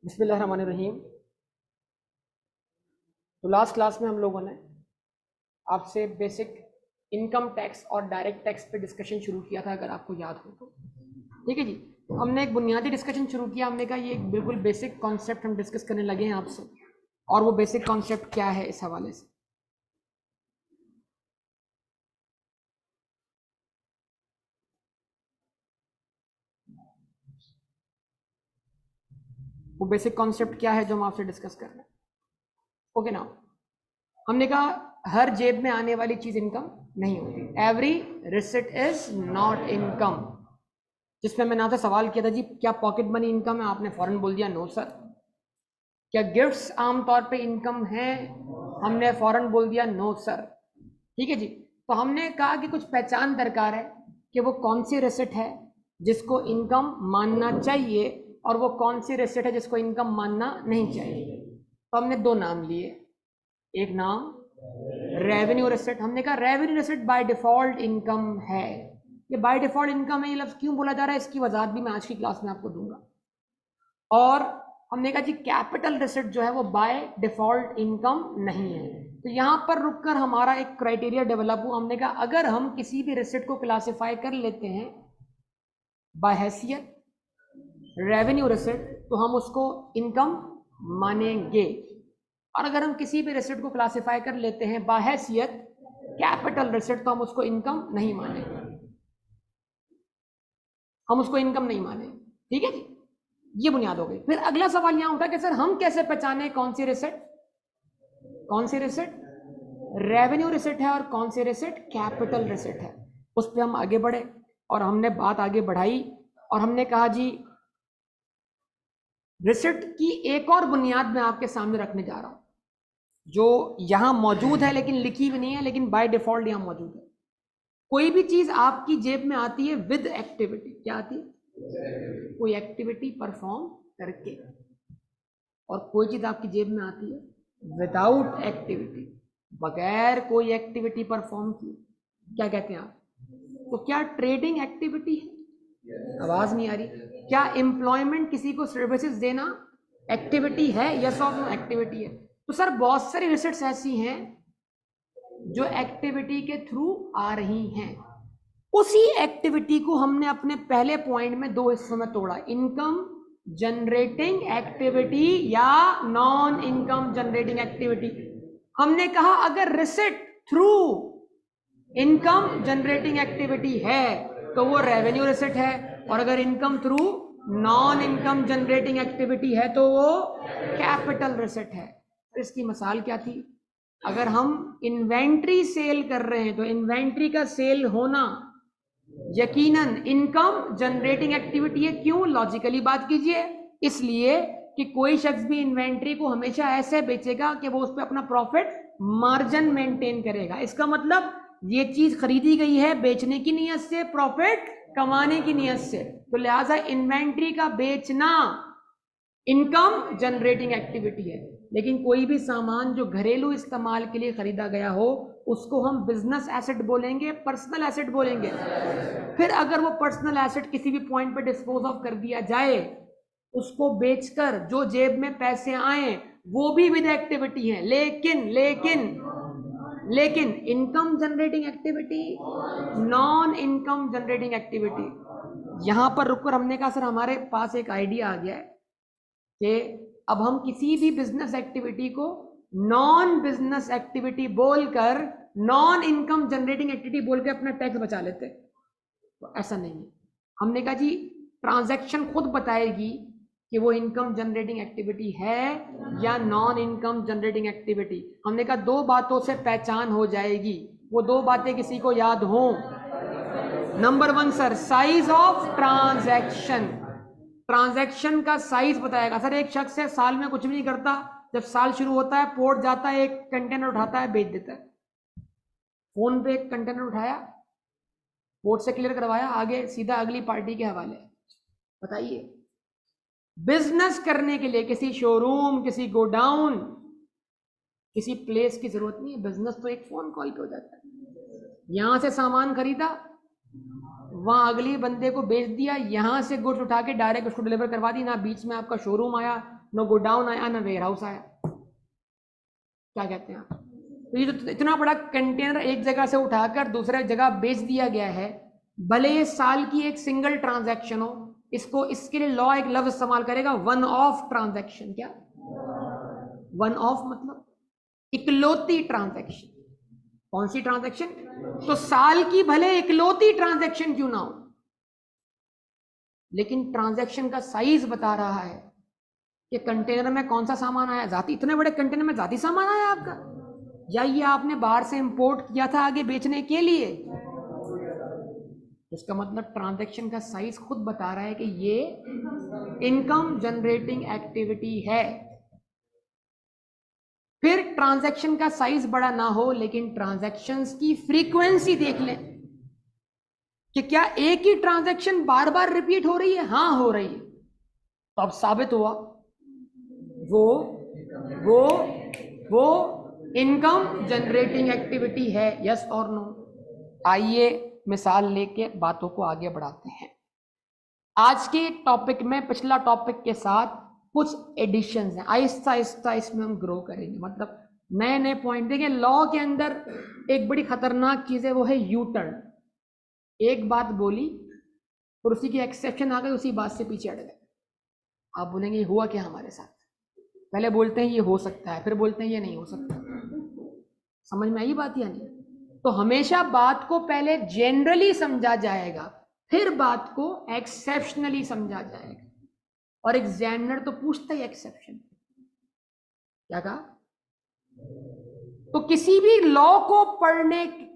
बिस्मिल्लाहिर्रहमानिर्रहीम। तो last class में हम लोगों ने आपसे बेसिक इनकम टैक्स और डायरेक्ट टैक्स पे डिस्कशन शुरू किया था, अगर आपको याद हो तो। ठीक है जी, तो हमने एक बुनियादी डिस्कशन शुरू किया। हमने कहा ये एक बिल्कुल बेसिक कॉन्सेप्ट हम डिस्कस करने लगे हैं आपसे, और वो बेसिक कॉन्सेप्ट क्या है इस हवाले से। वो बेसिक कॉन्सेप्ट क्या है जो हम आपसे डिस्कस कर रहे हैं। ओके ना, हमने कहा हर जेब में आने वाली चीज इनकम नहीं होती। Every receipt is not income. जिसमें मैंने आपसे सवाल किया था जी, क्या पॉकेट मनी इनकम है? आपने फौरन बोल दिया नो सर। क्या गिफ्ट्स आमतौर पे इनकम है? हमने फौरन बोल दिया नो सर। ठीक है जी, तो हमने कहा कि कुछ पहचान दरकार है कि वो कौन सी रेसिट है जिसको इनकम मानना चाहिए, और वो कौन सी रेसिट है जिसको इनकम मानना नहीं चाहिए। तो हमने दो नाम लिए। एक नाम रेवेन्यू रेसिट। हमने कहा रेवेन्यू रेसिट बाय डिफॉल्ट इनकम है। ये बाय डिफॉल्ट इनकम है, ये लफ्ज क्यों बोला जा रहा है, इसकी वजाहत भी मैं आज की क्लास में आपको दूंगा। और हमने कहा जी कैपिटल रेसिट जो है वो बाय डिफॉल्ट इनकम नहीं है। तो यहां पर रुककर हमारा एक क्राइटेरिया डेवलप हुआ। हमने कहा अगर हम किसी भी रेसिट को क्लासिफाई कर लेते हैं बाय हैसियत रेवेन्यू रेसिट, तो हम उसको इनकम मानेंगे। और अगर हम किसी भी रेसिट को क्लासिफाई कर लेते हैं बाय हैसियत कैपिटल रेसिट, तो हम उसको इनकम नहीं मानेंगे। हम उसको इनकम नहीं मानेंगे। ठीक है जी, ये बुनियाद हो गई। फिर अगला सवाल यहां उठा कि सर हम कैसे पहचाने कौन सी रेसिट रेवेन्यू रेसिट है और कौन सी रेसिट कैपिटल रेसिट है। उस पर हम आगे बढ़े और हमने बात आगे बढ़ाई, और हमने कहा जी रेसिट की एक और बुनियाद मैं आपके सामने रखने जा रहा हूं, जो यहां मौजूद है लेकिन लिखी भी नहीं है, लेकिन बाय डिफॉल्ट यहां मौजूद है। कोई भी चीज आपकी जेब में आती है विद एक्टिविटी। क्या आती है? कोई एक्टिविटी परफॉर्म करके। और कोई चीज आपकी जेब में आती है विदाउट एक्टिविटी, बगैर कोई एक्टिविटी परफॉर्म किए। क्या कहते हैं आप? तो क्या ट्रेडिंग एक्टिविटी है? आवाज नहीं आ रही। क्या एम्प्लॉयमेंट, किसी को सर्विसेज देना एक्टिविटी है? यस और नो, एक्टिविटी है। तो सर बहुत सारी रिसर्च ऐसी हैं जो एक्टिविटी के थ्रू आ रही हैं। उसी एक्टिविटी को हमने अपने पहले पॉइंट में दो हिस्सों में तोड़ा, इनकम जनरेटिंग एक्टिविटी या नॉन इनकम जनरेटिंग एक्टिविटी। हमने कहा अगर receipt through income generating activity है तो वो रेवेन्यू रिसिट है, और अगर income through non income generating activity है तो वो कैपिटल रिसिट है। इसकी मिसाल क्या थी? अगर हम इन्वेंट्री सेल कर रहे हैं तो इन्वेंट्री का सेल होना यकीनन इनकम जनरेटिंग एक्टिविटी है। क्यों? लॉजिकली बात कीजिए। इसलिए कि कोई शख्स भी इन्वेंट्री को हमेशा ऐसे बेचेगा कि वो उस पर अपना प्रॉफिट मार्जिन मेंटेन करेगा। इसका मतलब ये चीज खरीदी गई है बेचने की नीयत से, प्रॉफिट कमाने की नीयत से। तो लिहाजा इन्वेंट्री का बेचना इनकम जनरेटिंग एक्टिविटी है। लेकिन कोई भी सामान जो घरेलू इस्तेमाल के लिए खरीदा गया हो उसको हम बिजनेस एसेट बोलेंगे, पर्सनल एसेट बोलेंगे। फिर अगर वो पर्सनल एसेट किसी भी पॉइंट पे डिस्पोज ऑफ कर दिया जाए, उसको बेचकर जो जेब में पैसे आए वो भी विद एक्टिविटी है, लेकिन लेकिन लेकिन income generating activity, non income generating activity. यहां पर रुककर हमने कहा सर हमारे पास एक आइडिया आ गया है कि अब हम किसी भी बिजनेस एक्टिविटी को नॉन बिजनेस एक्टिविटी बोलकर, नॉन इनकम जनरेटिंग एक्टिविटी बोलकर अपना टैक्स बचा लेते। तो ऐसा नहीं है। हमने कहा जी ट्रांजैक्शन खुद बताएगी कि वो इनकम जनरेटिंग एक्टिविटी है या नॉन इनकम जनरेटिंग एक्टिविटी। हमने कहा दो बातों से पहचान हो जाएगी। वो दो बातें किसी को याद हों? Number one sir, size of transaction. Transaction का साइज बताएगा। सर एक शख्स है साल में कुछ भी नहीं करता, जब साल शुरू होता है पोर्ट जाता है, एक कंटेनर उठाता है बेच देता है। फोन पे एक कंटेनर उठाया, पोर्ट से क्लियर करवाया, आगे सीधा अगली पार्टी के हवाले। बताइए, बिजनेस करने के लिए किसी शोरूम, किसी गोडाउन, किसी प्लेस की जरूरत नहीं है। बिजनेस तो एक फोन कॉल पे हो जाता है। यहां से सामान खरीदा, वहां अगली बंदे को बेच दिया, यहां से गुड्स उठा के डायरेक्ट उसको डिलीवर करवा दी, ना बीच में आपका शोरूम आया, ना गोडाउन आया, ना वेयर हाउस आया। क्या कहते हैं आप? तो ये तो इतना बड़ा कंटेनर एक जगह से उठाकर दूसरे जगह बेच दिया गया है, भले ये साल की एक सिंगल ट्रांजैक्शन हो, इसको इसके लिए लॉ एक लफ्ज इस्तेमाल करेगा, वन ऑफ ट्रांजैक्शन। क्या वन ऑफ मतलब? इकलौती ट्रांजैक्शन। कौन सी ट्रांजैक्शन? तो साल की भले इकलौती ट्रांजैक्शन क्यों ना हो, लेकिन ट्रांजैक्शन का साइज बता रहा है कि कंटेनर में कौन सा सामान आया। जाती, इतने बड़े कंटेनर में जाती सामान आया आपका, या ये आपने बाहर से इंपोर्ट किया था आगे बेचने के लिए? इसका मतलब ट्रांजैक्शन का साइज खुद बता रहा है कि ये इनकम जनरेटिंग एक्टिविटी है। फिर ट्रांजैक्शन का साइज बड़ा ना हो, लेकिन ट्रांजैक्शंस की फ्रीक्वेंसी देख लें कि क्या एक ही ट्रांजैक्शन बार बार रिपीट हो रही है। हाँ हो रही है, तो अब साबित हुआ वो इनकम जनरेटिंग एक्टिविटी है। यस और नो? आइए मिसाल लेके बातों को आगे बढ़ाते हैं। आज के टॉपिक में पिछला टॉपिक के साथ कुछ एडिशंस हैं, आहिस्ता आहिस्ता इसमें हम ग्रो करेंगे, मतलब नए नए पॉइंट देंगे। लॉ के अंदर एक बड़ी खतरनाक चीज है, वो है यू टर्न। एक बात बोली और उसी की एक्सेप्शन आ गई, उसी बात से पीछे हट गए। आप बोलेंगे ये हुआ क्या हमारे साथ? पहले बोलते हैं ये हो सकता है, फिर बोलते हैं ये नहीं हो सकता। समझ में आई बात या नहीं? तो हमेशा बात को पहले जनरली समझा जाएगा, फिर बात को एक्सेप्शनली समझा जाएगा। और एग्जामिनर तो पूछता ही एक्सेप्शन। क्या कहा? तो किसी भी लॉ को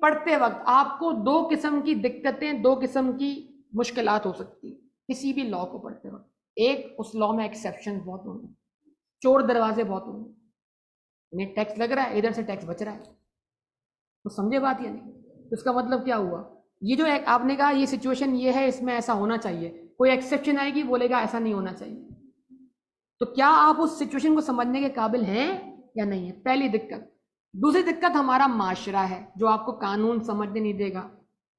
पढ़ते वक्त आपको दो किस्म की दिक्कतें, दो किस्म की मुश्किलात हो सकती है किसी भी लॉ को पढ़ते वक्त। एक, उस लॉ में एक्सेप्शन बहुत होंगे, चोर दरवाजे बहुत होंगे, इन्हें टैक्स लग रहा है, इधर से टैक्स बच रहा है। तो समझे बात या नहीं? तो इसका मतलब क्या हुआ? ये जो आपने कहा ये सिचुएशन ये है, इसमें ऐसा होना चाहिए, कोई एक्सेप्शन आएगी बोलेगा ऐसा नहीं होना चाहिए। तो क्या आप उस सिचुएशन को समझने के काबिल हैं या नहीं है? पहली दिक्कत। दूसरी दिक्कत हमारा माशरा है, जो आपको कानून समझने नहीं देगा।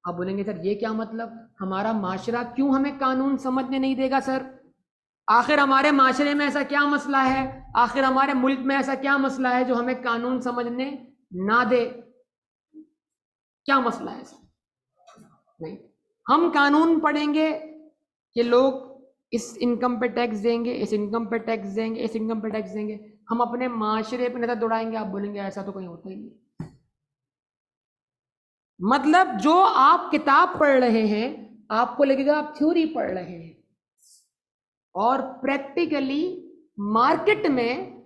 आप बोलेंगे सर ये क्या मतलब, हमारा माशरा क्यों हमें कानून समझने नहीं देगा? सर आखिर हमारे माशरे में ऐसा क्या मसला है, आखिर हमारे मुल्क में ऐसा क्या मसला है जो हमें कानून समझने ना दे? क्या मसला है ऐसा? नहीं, हम कानून पढ़ेंगे कि लोग इस इनकम पे टैक्स देंगे, इस इनकम पे टैक्स देंगे, इस इनकम पे टैक्स देंगे, हम अपने माशरे पे नजर दौड़ाएंगे। आप बोलेंगे ऐसा तो कहीं होता ही नहीं। मतलब जो आप किताब पढ़ रहे हैं आपको लगेगा आप थ्योरी पढ़ रहे हैं, और प्रैक्टिकली मार्केट में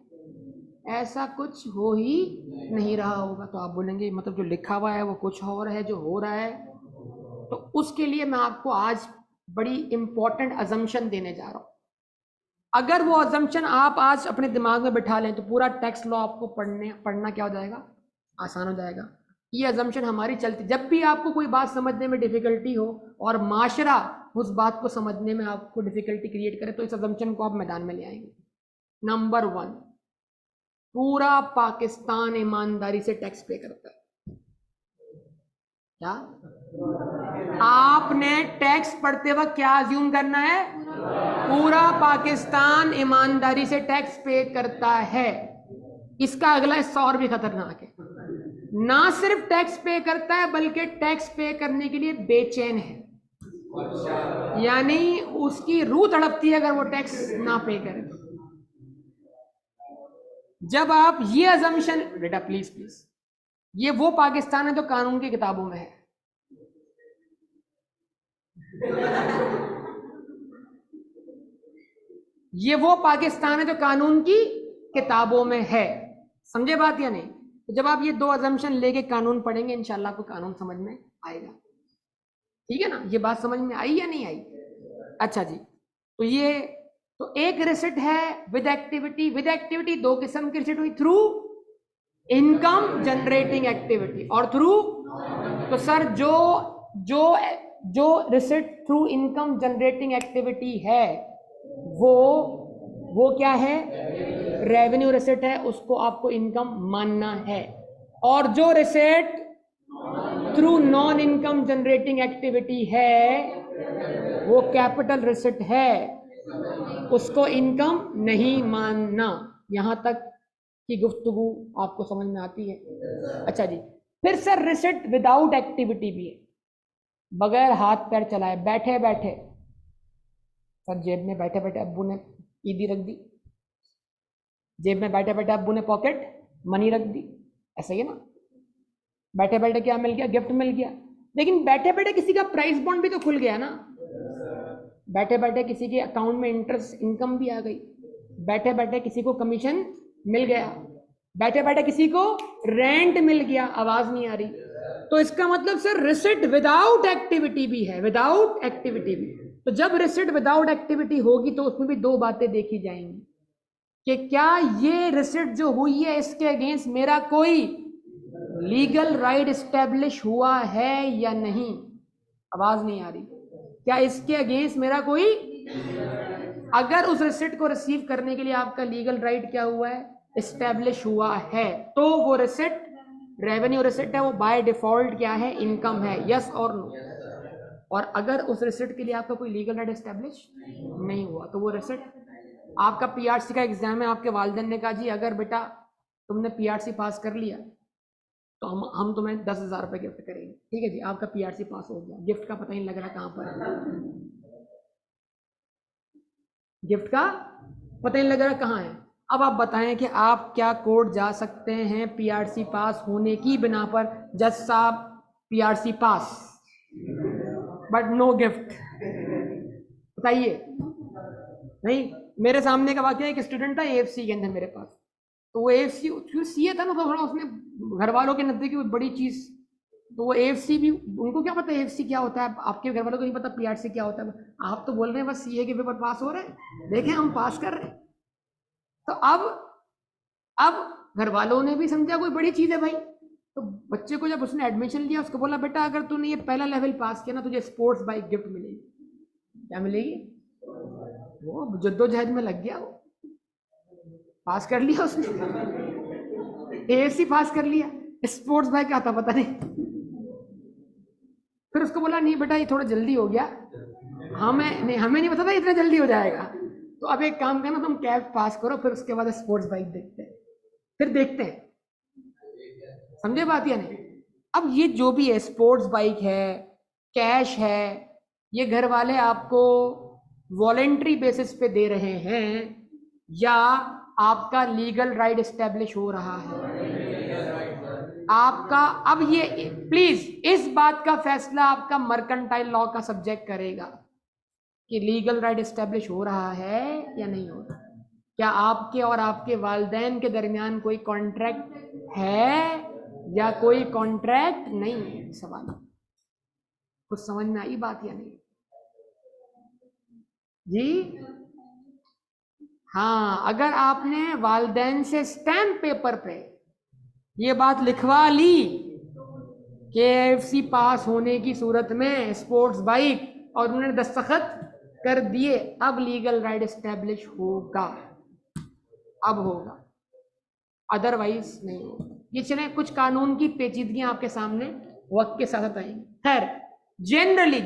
ऐसा कुछ हो ही नहीं रहा होगा। तो आप बोलेंगे मतलब जो लिखा हुआ है वो कुछ और है जो हो रहा है। तो उसके लिए मैं आपको आज बड़ी इंपॉर्टेंट अजम्पशन देने जा रहा हूं। अगर वो अजम्पशन आप आज अपने दिमाग में बिठा लें तो पूरा टैक्स लॉ आपको पढ़ना क्या हो जाएगा? आसान हो जाएगा। ये अजम्पशन हमारी चलती, जब भी आपको कोई बात समझने में डिफिकल्टी हो और माशरा उस बात को समझने में आपको डिफिकल्टी क्रिएट करे, तो इस अजम्पशन को आप मैदान में ले आएंगे। नंबर 1, पूरा पाकिस्तान ईमानदारी से टैक्स पे करता है। क्या आपने टैक्स पढ़ते वक्त क्या अज्यूम करना है? पूरा पाकिस्तान ईमानदारी से टैक्स पे करता है। इसका अगला हिस्सा और भी खतरनाक है, ना सिर्फ टैक्स पे करता है बल्कि टैक्स पे करने के लिए बेचैन है। यानी उसकी रूह तड़पती है अगर वो टैक्स ना पे करे। जब आप ये अजम्पशन, बेटा प्लीज प्लीज, ये वो पाकिस्तान है जो कानून की किताबों में है। ये वो पाकिस्तान है जो कानून की किताबों में है। समझे बात या नहीं? तो जब आप ये दो अजम्पशन लेके कानून पढ़ेंगे इंशाल्लाह आपको कानून समझ में आएगा। ठीक है ना? ये बात समझ में आई या नहीं आई? अच्छा जी, तो ये तो एक रिसिट है विद एक्टिविटी। विद एक्टिविटी दो किस्म की रिसिट हुई, थ्रू इनकम जनरेटिंग एक्टिविटी और थ्रू। तो सर जो जो जो receipt through income generating activity है वो क्या है? रेवेन्यू रिसिट है, उसको आपको इनकम मानना है। और जो receipt through non income generating activity है, वो कैपिटल रिसिट है, उसको इनकम नहीं मानना। यहां तक की गुफ्तगू आपको समझ में आती है? अच्छा जी, फिर सर रिसिट विदाउट एक्टिविटी भी है, बगैर हाथ पैर चलाए, बैठे बैठे सर जेब में बैठे बैठे अब्बू ने ईदी रख दी, जेब में बैठे बैठे अब्बू ने पॉकेट मनी रख दी, ऐसा ही है ना? बैठे बैठे क्या मिल गया? गिफ्ट मिल गया। लेकिन बैठे बैठे किसी का प्राइस बॉन्ड भी तो खुल गया ना, बैठे बैठे किसी के अकाउंट में इंटरेस्ट इनकम भी आ गई, बैठे बैठे किसी को कमीशन मिल गया, बैठे बैठे किसी को रेंट मिल गया। आवाज नहीं आ रही? तो इसका मतलब सर रिसिट विदाउट एक्टिविटी भी है, विदाउट एक्टिविटी भी। तो जब रिसिट विदाउट एक्टिविटी होगी तो उसमें भी दो बातें देखी जाएंगी कि क्या ये रिसिट जो हुई है इसके अगेंस्ट मेरा कोई लीगल राइट एस्टेब्लिश हुआ है या नहीं। आवाज नहीं आ रही? क्या इसके अगेंस्ट मेरा कोई, अगर उस रिसिट को रिसीव करने के लिए आपका लीगल राइट क्या हुआ है, एस्टेब्लिश हुआ है, तो वो रिसिट रेवेन्यू रिसिट है, वो बाय डिफॉल्ट क्या है, इनकम है। यस और नो? और अगर उस रिसिट के लिए आपका कोई लीगल राइट एस्टेब्लिश नहीं हुआ तो वो रिसिट, आपका पीआरसी का एग्जाम है, आपके वालिदैन ने कहा जी अगर बेटा तुमने पीआरसी पास कर लिया तो हम तुम्हें 10,000 रुपये गिफ्ट करेंगे। ठीक है जी, आपका पीआरसी पास हो गया, गिफ्ट का पता ही नहीं लग रहा कहाँ पर है, गिफ्ट का पता ही नहीं लग रहा कहाँ है। अब आप बताएं कि आप क्या कोर्ट जा सकते हैं पीआरसी पास होने की बिना पर, जज साहब PRC pass but no gift, बताइए? नहीं, मेरे सामने का वाकया एक स्टूडेंट था एएफसी के अंदर मेरे पास, तो वो एएफसी सीए था ना, तो थोड़ा उसने घर वालों के नजदीक बड़ी चीज, तो वो एएफसी भी, उनको क्या पता एएफसी क्या होता है, आपके घर वालों को नहीं पता पीआरसी क्या होता है। आप तो बोल रहे हैं बस सीए के पेपर पास हो रहे हैं, देखें हम पास कर रहे हैं। तो अब घर वालों ने भी समझा कोई बड़ी चीज है भाई, तो बच्चे को जब उसने एडमिशन लिया उसको बोला बेटा अगर तूने ये पहला लेवल पास किया ना तुझे स्पोर्ट्स बाइक गिफ्ट मिलेगी। क्या मिलेगी? वो जद्दोजहद में लग गया, वो पास कर लिया उसने, एएफसी पास कर लिया, स्पोर्ट्स बाइक क्या था पता नहीं। फिर उसको बोला नहीं बेटा ये थोड़ा जल्दी हो गया, हमें नहीं पता था इतना जल्दी हो जाएगा, तो अब एक काम करना तुम कैब पास करो फिर उसके बाद स्पोर्ट्स बाइक देखते हैं, फिर देखते हैं। समझे बात या नहीं? अब ये जो भी है, स्पोर्ट्स बाइक है, कैश है, ये घर वाले आपको वॉलेंट्री बेसिस पे दे रहे हैं या आपका लीगल राइट एस्टेब्लिश हो रहा है आपका? अब ये प्लीज इस बात का फैसला आपका मर्केंटाइल लॉ का सब्जेक्ट करेगा कि लीगल राइट एस्टेब्लिश हो रहा है या नहीं हो रहा। क्या आपके और आपके वालिदैन के दरमियान कोई कॉन्ट्रैक्ट है या कोई कॉन्ट्रैक्ट नहीं है? सवाल कुछ समझ में आई बात या नहीं जी? हाँ, अगर आपने वालिदैन से स्टैम्प पेपर पे ये बात लिखवा ली कि एएफसी पास होने की सूरत में स्पोर्ट्स बाइक, और उन्होंने दस्तखत कर दिए, अब लीगल राइट एस्टेब्लिश होगा, अब होगा, अदरवाइज नहीं होगा। ये चले कुछ कानून की पेचीदगियां आपके सामने वक्त के साथ आएंगी। खैर जनरली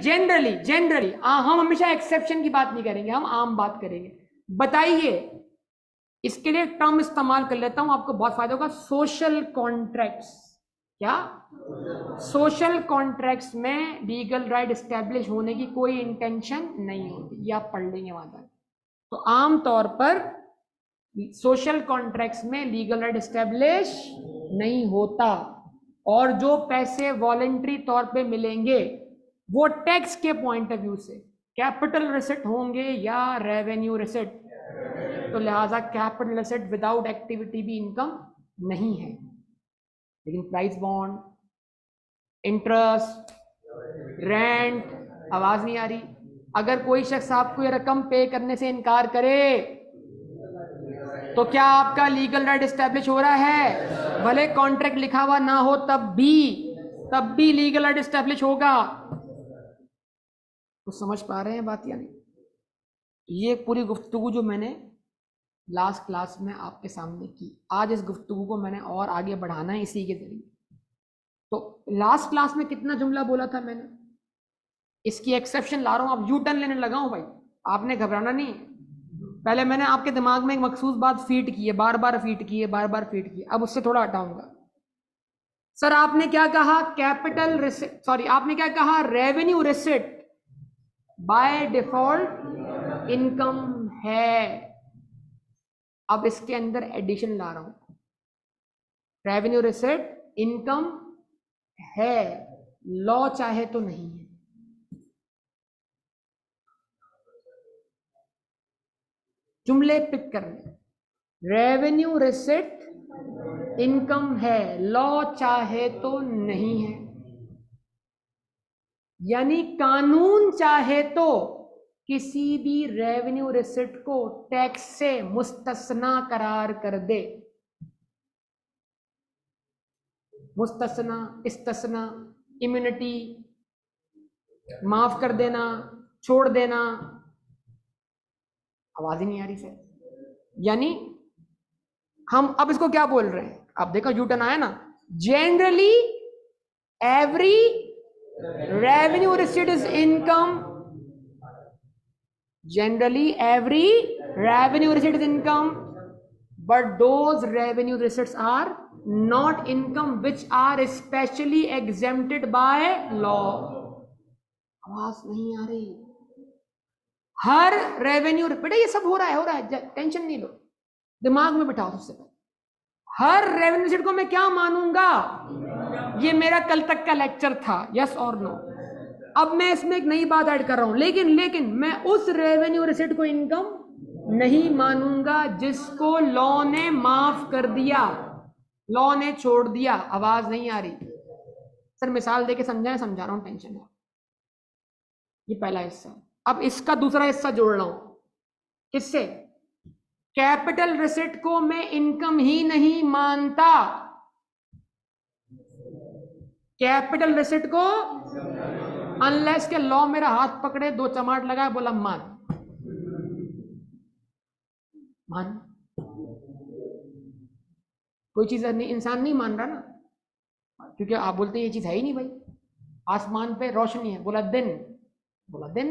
हम हमेशा एक्सेप्शन की बात नहीं करेंगे, हम आम बात करेंगे। बताइए, इसके लिए टर्म इस्तेमाल कर लेता हूं, आपको बहुत फायदा होगा। सोशल कॉन्ट्रैक्ट्स, क्या सोशल कॉन्ट्रैक्ट्स में लीगल राइट एस्टेब्लिश होने की कोई इंटेंशन नहीं होती, ये आप पढ़ लेंगे वहां तक। तो आमतौर पर सोशल कॉन्ट्रैक्ट्स में लीगल राइट एस्टेब्लिश नहीं होता, और जो पैसे वॉलेंट्री तौर पे मिलेंगे वो टैक्स के पॉइंट ऑफ व्यू से कैपिटल रिसिट होंगे या रेवेन्यू रिसिट, तो लिहाजा कैपिटल रिसिट विदाउट एक्टिविटी भी इनकम नहीं है। लेकिन प्राइस बॉन्ड, इंटरेस्ट, रेंट, आवाज नहीं आ रही? अगर कोई शख्स आपको ये रकम पे करने से इनकार करे तो क्या आपका लीगल राइट एस्टेब्लिश हो रहा है? भले कॉन्ट्रैक्ट लिखा हुआ ना हो तब भी लीगल राइट एस्टेब्लिश होगा। तो समझ पा रहे हैं बात या नहीं? ये पूरी गुफ्तगू जो मैंने लास्ट क्लास में आपके सामने की, आज इस गुफ्तगू को मैंने और आगे बढ़ाना है इसी के जरिए। तो लास्ट क्लास में कितना जुमला बोला था मैंने, इसकी एक्सेप्शन ला रहा हूं, आप यू टर्न लेने लगा हूं भाई, आपने घबराना नहीं है। पहले मैंने आपके दिमाग में एक मखसूस बात फीड की है, बार बार फीड की है, बार बार फीड की है, अब उससे थोड़ा हटाऊंगा। सर आपने क्या कहा, कैपिटल रिसिट, सॉरी आपने क्या कहा, revenue receipt bye default income है। अब इसके अंदर एडिशन ला रहा हूं, रेवेन्यू रिसिट इनकम है, लॉ चाहे तो नहीं है। जुमले पिक करने, रेवेन्यू रिसिट इनकम है, लॉ चाहे तो नहीं है, यानी कानून चाहे तो किसी भी रेवेन्यू रिसिट को टैक्स से मुस्तस्ना करार कर दे। मुस्तस्ना, इस्तस्ना, इम्यूनिटी, माफ कर देना, छोड़ देना, आवाज ही नहीं आ रही सर। यानी हम अब इसको क्या बोल रहे हैं, अब देखो यूटर्न आया ना, generally every revenue receipt is income, generally every revenue receipt is income, but those revenue receipts are not income which are specially exempted by law। आवाज नहीं आ रही, हर रेवेन्यू, बेटा ये सब हो रहा है, टेंशन नहीं लो, दिमाग में बिठाओ सबसे पहले। हर रेवेन्यू रिसीट को मैं क्या मानूंगा, ये मेरा कल तक का लेक्चर था, यस और नो। अब मैं इसमें एक नई बात ऐड कर रहा हूं, लेकिन मैं उस रेवेन्यू रिसीट को इनकम नहीं मानूंगा जिसको लॉ ने माफ कर दिया, लॉ ने छोड़ दिया। आवाज नहीं आ रही सर, मिसाल देके समझा रहा हूं, टेंशन है। ये पहला हिस्सा, अब इसका दूसरा हिस्सा जोड़ रहा हूं, किससे, कैपिटल रिसीट को मैं इनकम ही नहीं मानता, कैपिटल रिसीट को अनलेस के लॉ मेरा हाथ पकड़े, दो चमाट लगाए, बोला मान मान, कोई चीज नहीं, इंसान नहीं मान रहा ना, क्योंकि आप बोलते हैं ये चीज है ही नहीं भाई, आसमान पे रोशनी है, बोला दिन, बोला दिन,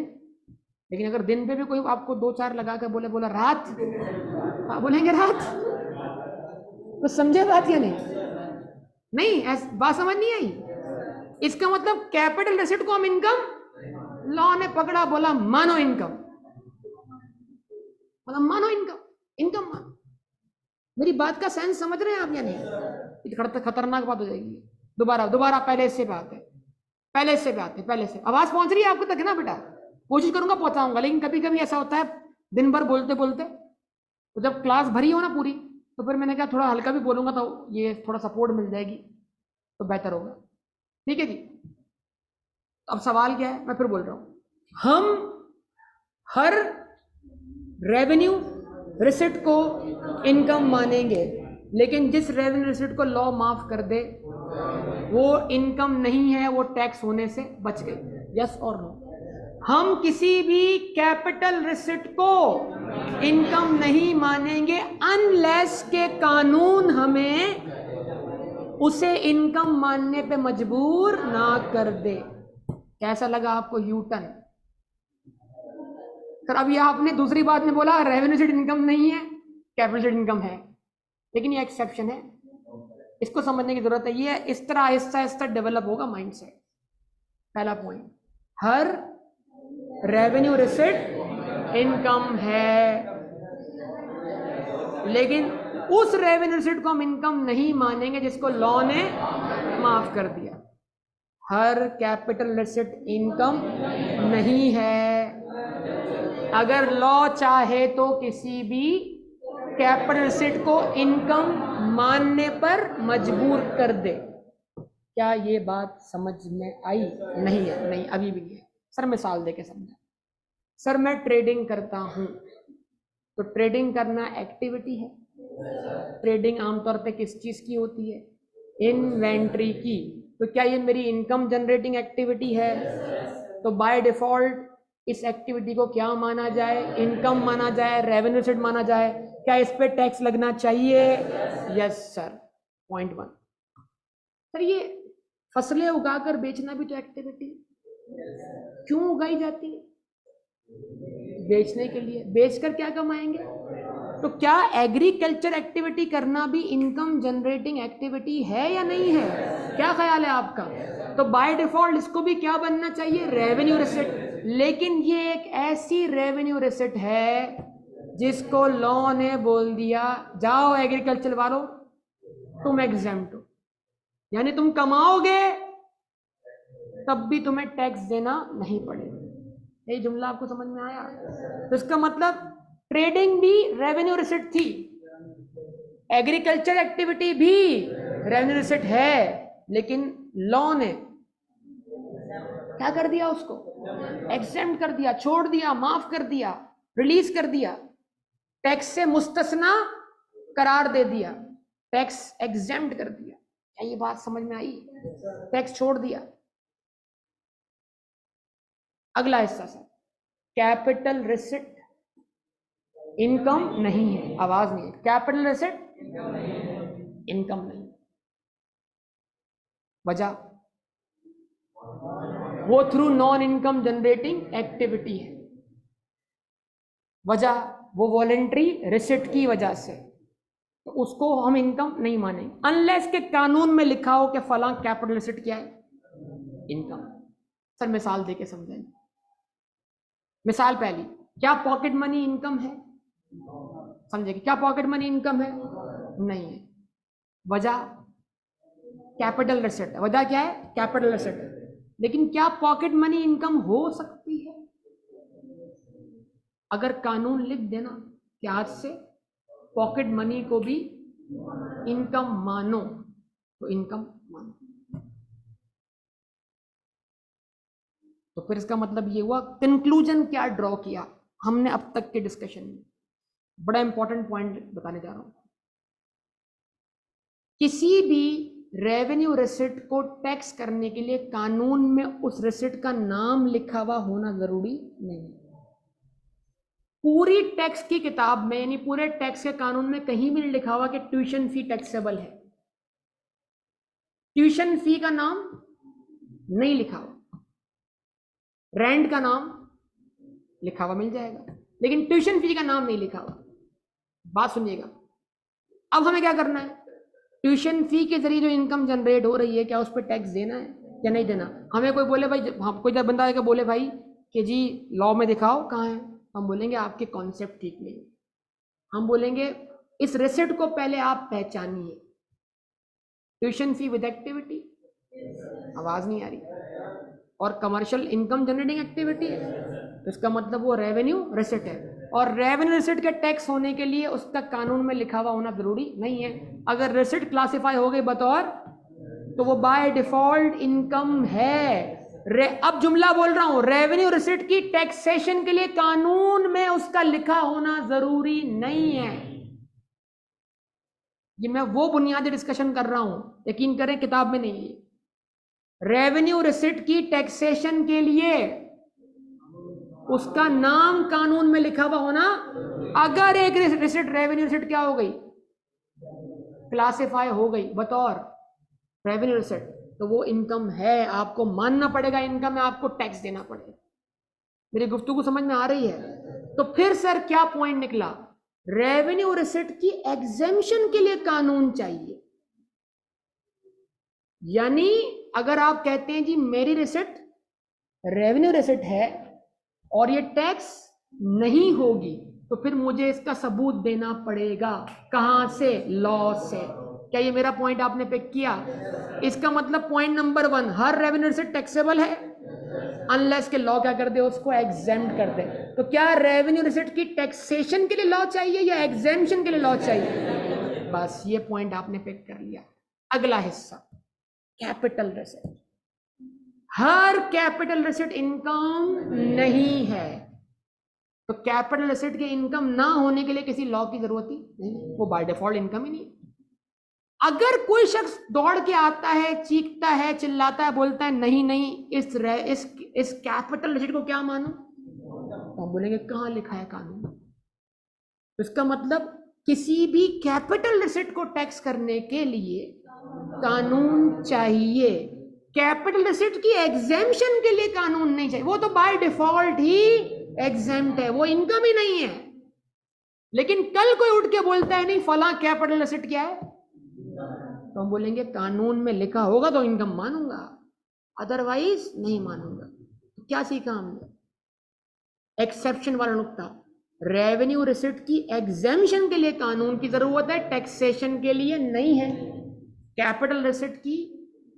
लेकिन अगर दिन पे भी कोई आपको दो चार लगा कर बोला रात, आप बोलेंगे रात, तो समझे बात या नहीं, बात समझ नहीं आई। इसका मतलब कैपिटल रिसीट को हम इनकम, लॉ ने पकड़ा, बोला मानो इनकम, बोला मानो इनकम, इनकम मानो। मेरी बात का सेंस समझ रहे हैं आप या नहीं, खतरनाक बात हो जाएगी। दोबारा पहले से आवाज पहुंच रही है आपको तक है ना बेटा, कोशिश करूंगा पहुंचाऊंगा, लेकिन कभी कभी ऐसा होता है दिन भर बोलते बोलते, तो जब क्लास भरी हो ना पूरी, तो फिर मैंने कहा थोड़ा हल्का भी बोलूंगा तो ये थोड़ा सपोर्ट मिल जाएगी तो बेहतर होगा, ठीक है जी। अब सवाल क्या है, मैं फिर बोल रहा हूं, हम हर रेवेन्यू रिसिट को इनकम मानेंगे, लेकिन जिस रेवेन्यू रिसिट को लॉ माफ कर दे वो इनकम नहीं है, वो टैक्स होने से बच गई, यस और नो। हम किसी भी कैपिटल रिसिट को इनकम नहीं मानेंगे अनलेस के कानून हमें उसे इनकम मानने पे मजबूर ना कर दे। कैसा लगा आपको यूटर्न सर? अभी आपने दूसरी बात में बोला रेवेन्यू रिसिट इनकम नहीं है, कैपिटल रिसिट इनकम है, लेकिन ये एक्सेप्शन है, इसको समझने की जरूरत है। ये इस तरह आहिस्ता डेवलप होगा माइंडसेट। पहला पॉइंट, हर रेवेन्यू रिसिट इनकम है, लेकिन उस रेवेन्यू रिसिट को हम इनकम नहीं मानेंगे जिसको लॉ ने माफ कर दिया। हर कैपिटल रिसिट इनकम नहीं है, अगर लॉ चाहे तो किसी भी कैपिटल रिसिट को इनकम मानने पर मजबूर कर दे। क्या ये बात समझ में आई? नहीं है, नहीं अभी भी है सर, मिसाल देके समझा। सर मैं ट्रेडिंग करता हूं, तो ट्रेडिंग करना एक्टिविटी है। ट्रेडिंग आमतौर पे किस चीज की होती है? इन्वेंट्री की। तो क्या ये मेरी इनकम जनरेटिंग एक्टिविटी है? तो बाय डिफॉल्ट इस एक्टिविटी को क्या माना जाए? इनकम माना जाए, रेवेन्यू रिसिट माना जाए। क्या इस पे टैक्स लगना चाहिए? Yes sir. पॉइंट 1। सर ये फसलें उगाकर बेचना भी तो एक्टिविटी। क्यों उगाई जाती है? बेचने के लिए। बेचकर क्या कमाएंगे? तो क्या एग्रीकल्चर एक्टिविटी करना भी इनकम जनरेटिंग एक्टिविटी है या नहीं है? क्या ख्याल है आपका? तो बाय डिफॉल्ट इसको भी क्या बनना चाहिए? Revenue receipt. लेकिन ये एक ऐसी रेवेन्यू रिसिट है जिसको लॉ ने बोल दिया जाओ एग्रीकल्चर वालों तुम एग्जेम्प्ट हो, यानी तुम कमाओगे तब भी तुम्हें टैक्स देना नहीं पड़ेगा। यही जुमला आपको समझ में आया? तो इसका मतलब ट्रेडिंग भी रेवेन्यू रिसिट थी, एग्रीकल्चर एक्टिविटी भी रेवेन्यू रिसिट है, लेकिन लॉ ने क्या कर दिया? उसको एग्जेम्प्ट कर दिया, छोड़ दिया, माफ कर दिया, रिलीज कर दिया, टैक्स से मुस्तस्ना करार दे दिया, टैक्स एग्जेम्प्ट कर दिया। क्या ये बात समझ में आई? टैक्स छोड़ दिया। अगला हिस्सा सर, कैपिटल रिसिट इनकम नहीं है। आवाज नहीं है। कैपिटल रिसिट इनकम नहीं। वजह वो through non income generating activity है। वजह वो वॉलेंट्री रिसिट की वजह से, तो उसको हम इनकम नहीं मानेंगे अनलेस के कानून में लिखा हो कि फला कैपिटल रिसिट क्या है? इनकम। सर मिसाल देके समझाइए। मिसाल पहली, क्या पॉकेट मनी इनकम है? समझेगी? क्या पॉकेट मनी इनकम है? नहीं है। वजह कैपिटल रिसिट है। वजह क्या है? कैपिटल रिसिट है। लेकिन क्या पॉकेट मनी इनकम हो सकती है? अगर कानून लिख देना कि आज से पॉकेट मनी को भी इनकम मानो, तो इनकम मानो। तो फिर इसका मतलब ये हुआ, कंक्लूजन क्या ड्रॉ किया हमने अब तक के डिस्कशन में? बड़ा इंपॉर्टेंट पॉइंट बताने जा रहा हूं। किसी भी रेवेन्यू रिसिट को टैक्स करने के लिए कानून में उस रिसिट का नाम लिखा हुआ होना जरूरी नहीं। पूरी टैक्स की किताब में, यानी पूरे टैक्स के कानून में कहीं भी नहीं लिखा हुआ कि ट्यूशन फी टैक्सेबल है। ट्यूशन फी का नाम नहीं लिखा हुआ, रेंट का नाम लिखा हुआ मिल जाएगा, लेकिन ट्यूशन फी का नाम नहीं लिखा हुआ। बात सुनिएगा। अब हमें क्या करना है? ट्यूशन फी के जरिए जो इनकम जनरेट हो रही है, क्या उस पर टैक्स देना है या नहीं देना? हमें कोई बोले भाई, कोई जब बंदा आएगा बोले भाई कि जी लॉ में दिखाओ कहाँ है, हम बोलेंगे आपके कॉन्सेप्ट ठीक नहीं। हम बोलेंगे इस रिसिट को पहले आप पहचानिए। ट्यूशन फी विद एक्टिविटी, आवाज नहीं आ रही, और कमर्शियल इनकम जनरेटिंग एक्टिविटी है, तो इसका मतलब वो रेवेन्यू रिसिट है। और रेवेन्यू रिसिट के टैक्स होने के लिए उसका कानून में लिखा हुआ होना जरूरी नहीं है। अगर रिसिट क्लासिफाई हो गई बतौर, तो वो बाय डिफॉल्ट इनकम है। अब जुमला बोल रहा हूं, रेवेन्यू रिसिट की टैक्सेशन के लिए कानून में उसका लिखा होना जरूरी नहीं है। ये मैं वो बुनियादी डिस्कशन कर रहा हूं, यकीन करें किताब में नहीं है। रेवेन्यू रिसिट की टैक्सेशन के लिए उसका नाम कानून में लिखा हुआ होना, अगर एक रिसिट रेवेन्यू रिसिट क्या हो गई, क्लासिफाई हो गई बतौर रेवेन्यू रिसिट, तो वो इनकम है, आपको मानना पड़ेगा इनकम है, आपको टैक्स देना पड़ेगा। मेरी गुफ्तगू समझ में आ रही है? तो फिर सर क्या पॉइंट निकला? रेवेन्यू रिसिट की एग्जेम्पशन के लिए कानून चाहिए। यानी अगर आप कहते हैं जी मेरी रिसिट रेवेन्यू रिसिट है और ये टैक्स नहीं होगी, तो फिर मुझे इसका सबूत देना पड़ेगा। कहां से? लॉ से। क्या ये मेरा पॉइंट आपने पिक किया? इसका मतलब पॉइंट नंबर 1, हर रेवेन्यू रिसिट टैक्सेबल है अनलेस के लॉ क्या कर दे, उसको एग्जेम्प्ट कर दे। तो क्या रेवेन्यू रिसिट की टैक्सेशन के लिए लॉ चाहिए या एग्जेम्पशन के लिए लॉ चाहिए? बस ये पॉइंट आपने पिक कर लिया। अगला हिस्सा, कैपिटल रिसिट। हर कैपिटल रिसिट इनकम नहीं है, तो कैपिटल रिसिट के इनकम ना होने के लिए किसी लॉ की जरूरत ही नहीं, वो बाय डिफॉल्ट इनकम ही नहीं। अगर कोई शख्स दौड़ के आता है, चीखता है, चिल्लाता है, बोलता है नहीं नहीं इस कैपिटल रिसिट को क्या मानो, तो हम बोलेंगे कहां लिखा है कानून? तो इसका मतलब किसी भी कैपिटल रिसिट को टैक्स करने के लिए कानून चाहिए। कैपिटल रिसिट की एग्जेम्पशन के लिए कानून नहीं चाहिए, वो तो बाय डिफॉल्ट ही एग्जेम्प्ट है, वो इनकम ही नहीं है। लेकिन कल कोई उठ के बोलता है नहीं फला कैपिटल रिसिट क्या है, तो हम बोलेंगे कानून में लिखा होगा तो इनकम मानूंगा, अदरवाइज नहीं मानूंगा। तो क्या सीखा हमने? एक्सेप्शन वाला नुक्ता, रेवेन्यू रिसिट की एग्जेम्पशन के लिए कानून की जरूरत है, टैक्सेशन के लिए नहीं है। कैपिटल रिसिट की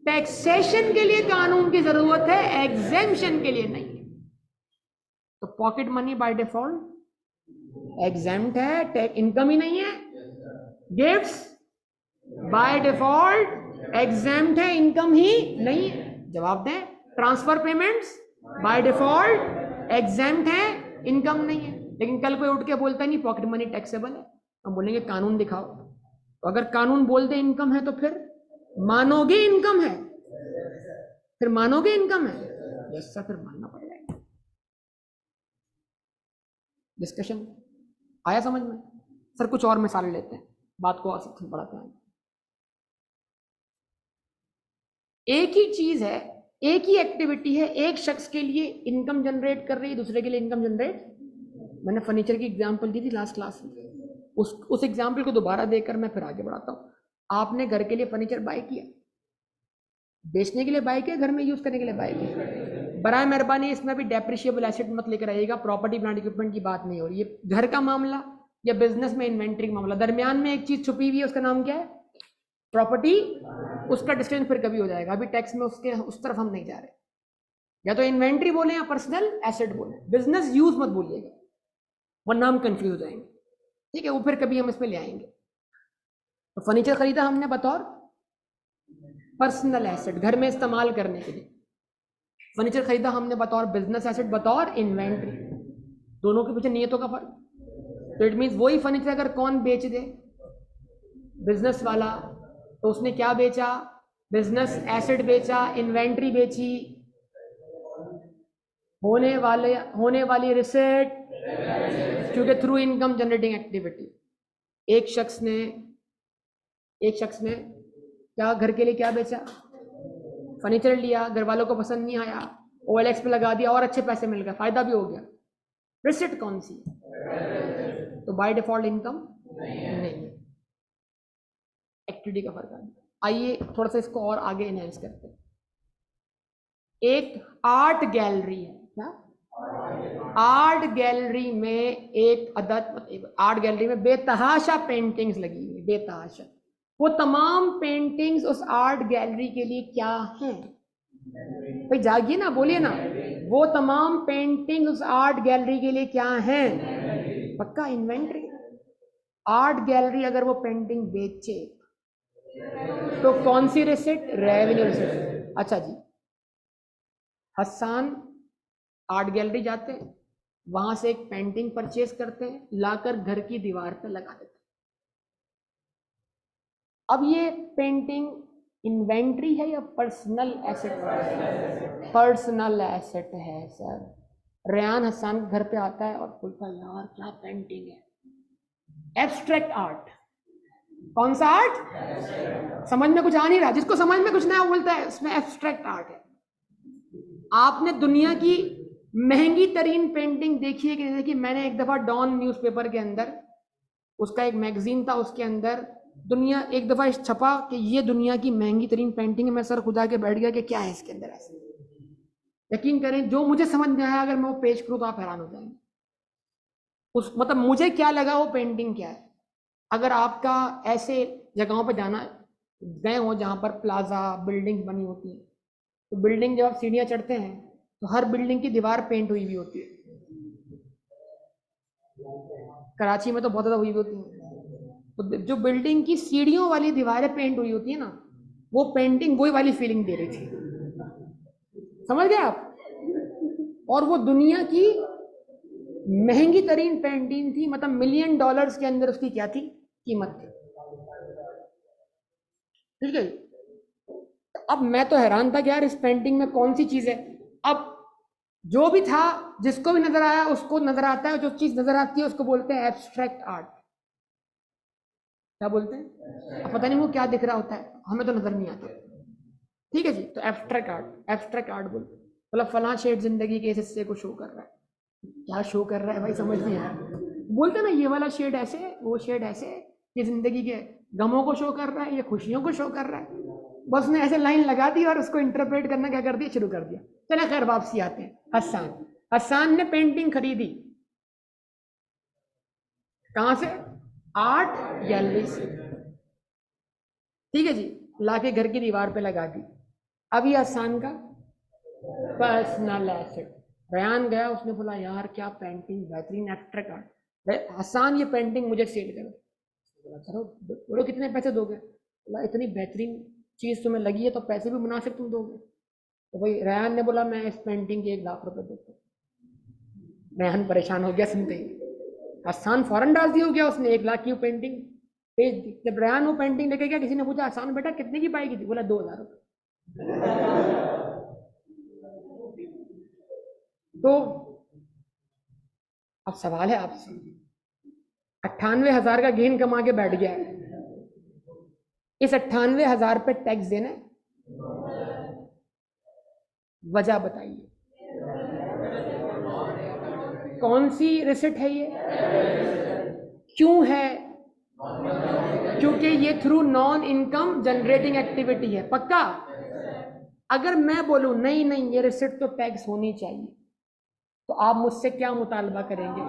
टैक्सेशन के लिए कानून की जरूरत है, एग्जेम्पशन के लिए नहीं है। तो pocket money by default exempt है, इनकम ही नहीं है। गिफ्ट्स बाय डिफॉल्ट एग्जेम्प्ट है, इनकम ही नहीं है। जवाब दें। Transfer payments by default exempt है, इनकम नहीं है। लेकिन कल कोई उठ के बोलता नहीं पॉकेट मनी टैक्सेबल है, हम बोलेंगे कानून दिखाओ। तो अगर कानून बोल दे इनकम है तो फिर मानोगे इनकम है, फिर मानोगे इनकम है, यस सर, फिर मानना पड़ेगा। डिस्कशन आया समझ में? सर कुछ और मिसाल लेते हैं, बात को और बढ़ाते हैं। एक ही चीज है, एक ही एक्टिविटी है, एक शख्स के लिए इनकम जनरेट कर रही है, दूसरे के लिए इनकम जनरेट। मैंने फर्नीचर की एग्जांपल दी थी लास्ट क्लास में, उस एग्जांपल को दोबारा देकर मैं फिर आगे बढ़ाता हूं। आपने घर के लिए फर्नीचर बाय किया, बेचने के लिए बाय किया, घर में यूज करने के लिए बाय किया, बराए मेहरबानी इसमें भी डेप्रिशिएबल एसेट मत लेकर आइएगा, प्रॉपर्टी प्लांट इक्विपमेंट की बात नहीं हो रही है। घर का मामला या बिजनेस में इन्वेंट्री का मामला, दरमियान में एक चीज छुपी हुई है, उसका नाम क्या है? प्रॉपर्टी। उसका डिस्क्लेम फिर कभी हो जाएगा, अभी टैक्स में उसके उस तरफ हम नहीं जा रहे। या तो इन्वेंट्री बोले या पर्सनल एसेट बोले, बिजनेस यूज मत बोलिएगा वरना हम कंफ्यूज हो जाएंगे, ठीक है? वो फिर कभी हम इसमें ले आएंगे। तो फर्नीचर खरीदा हमने बतौर पर्सनल एसेट, घर में इस्तेमाल करने के लिए। फर्नीचर खरीदा हमने बतौर बिजनेस एसेट, बतौर इन्वेंट्री। दोनों के पीछे नियतों का फर्क। तो इट मीन्स वही फर्नीचर अगर कौन बेच दे, बिजनेस वाला, तो उसने क्या बेचा? बिजनेस एसेट बेचा, इन्वेंट्री बेची, होने वाली रिसिट, क्योंकि थ्रू इनकम जनरेटिंग एक्टिविटी। एक शख्स ने क्या घर के लिए क्या बेचा? फर्नीचर लिया, घर वालों को पसंद नहीं आया, OLX पे लगा दिया और अच्छे पैसे मिल गए, फायदा भी हो गया। रिसिट कौन सी? तो बाय डिफॉल्ट इनकम नहीं, एक्टिविटी का फर्क है। आइए थोड़ा सा इसको और आगे एनहांस करते हैं। एक आर्ट गैलरी है, क्या आर्ट गैलरी में एक आर्ट गैलरी में बेतहाशा पेंटिंग्स लगी हुई, बेतहाशा। वो तमाम पेंटिंग्स उस आर्ट गैलरी के लिए क्या हैं? भाई जागिए ना, बोलिए ना, वो तमाम पेंटिंग्स उस आर्ट गैलरी के लिए क्या हैं? पक्का इन्वेंट्री। आर्ट गैलरी अगर वो पेंटिंग बेचे तो कौन सी रिसिट? Revenue receipt. अच्छा जी, हसन आर्ट गैलरी जाते हैं, वहां से एक पेंटिंग परचेज करते हैं, लाकर घर की दीवार पे लगा देते हैं। अब ये पेंटिंग इन्वेंट्री है या पर्सनल एसेट? पर्सनल एसेट है सर। रेयान हसन घर पे आता है और बोलता है यार क्या पेंटिंग है, एब्स्ट्रैक्ट आर्ट। कौन सा आर्ट? समझ में कुछ आ नहीं रहा, जिसको समझ में कुछ नहीं आया बोलता है इसमें एब्स्ट्रैक्ट आर्ट है। आपने दुनिया की महंगी तरीन पेंटिंग देखी है कि नहीं देखी? मैंने एक दफा डॉन न्यूज़पेपर के अंदर, उसका एक मैगजीन था, उसके अंदर दुनिया एक दफा छपा कि ये दुनिया की महंगी तरीन पेंटिंग है। मैं सर खुदा के बैठ गया कि क्या है इसके अंदर ऐसे। यकीन करें जो मुझे समझ में आया, अगर मैं वो पेश करूं तो आप हैरान हो जाएंगे। उस मतलब मुझे क्या लगा वो पेंटिंग क्या है। अगर आपका ऐसे जगहों पर जाना गए हो जहां पर प्लाजा बिल्डिंग बनी होती है, तो बिल्डिंग जब आप सीढ़ियां चढ़ते हैं तो हर बिल्डिंग की दीवार पेंट हुई हुई होती है। कराची में तो बहुत ज़्यादा हुई होती है। तो जो बिल्डिंग की सीढ़ियों वाली दीवारें पेंट हुई होती है ना, वो पेंटिंग वही वाली फीलिंग दे रही थी। समझ गए आप? और वो दुनिया की महंगी तरीन पेंटिंग थी, मतलब $1 मिलियन के अंदर उसकी क्या थी? कीमत थी। ठीक है। अब मैं तो हैरान था कि यार इस पेंटिंग में कौन सी चीज है। अब जो भी था, जिसको भी नजर आया उसको नजर आता है, जो चीज नजर आती है उसको बोलते हैं एब्स्ट्रैक्ट आर्ट। क्या बोलते हैं? अब पता नहीं वो क्या दिख रहा होता है, हमें तो नजर नहीं आता। ठीक है जी। तो एब्स्ट्रैक्ट आर्ट बोला फलां शेड जिंदगी के इस हिस्से को शो कर रहा है। क्या शो कर रहा है भाई, समझ नहीं आया। बोलते ना ये वाला शेड ऐसे, वो शेड ऐसे, ये जिंदगी के गमों को शो कर रहा है, ये खुशियों को शो कर रहा है। बस ने ऐसे लाइन लगा दी और उसको इंटरप्रेट करना क्या कर दिया, शुरू कर दिया। चले खैर वापसी आते हैं। हसन ने पेंटिंग खरीदी कहां से, आर्ट गैलरी से, ठीक है जी। लाके घर की दीवार पे लगा दी। अब ये हसन का पर्सनल एसेट। रयान गया, उसने बोला यार क्या पेंटिंग बेहतरीन, एब्स्ट्रैक्ट आर्ट, हसन ये पेंटिंग मुझे सेल करो। बोला करो। बोलो कितने पैसे दोगे? बोला इतनी बेहतरीन चीज तुम्हें लगी है तो पैसे भी मुनासिब तुम दोगे। तो भाई रयान ने बोला मैं इस पेंटिंग के 1 लाख रुपए देता हूँ। रयान परेशान हो गया सुनते ही। हसन फौरन डाल दी हो गया, उसने 1 लाख की पेंटिंग भेज दी। जब रयान वो पेंटिंग लेके गया, किसी ने पूछा हसन बेटा कितने की पाएगी थी? बोला 2000 रुपये। तो अब सवाल है आपसे, 98,000 का गेन कमा के बैठ गया है, इस 98,000 पे टैक्स देना है? वजह बताइए, कौन सी रिसिट है ये, क्यों है? क्योंकि ये through non income generating activity है। पक्का? अगर मैं बोलूं नहीं नहीं ये रिसिट तो टैक्स होनी चाहिए, तो आप मुझसे क्या मुतालबा करेंगे?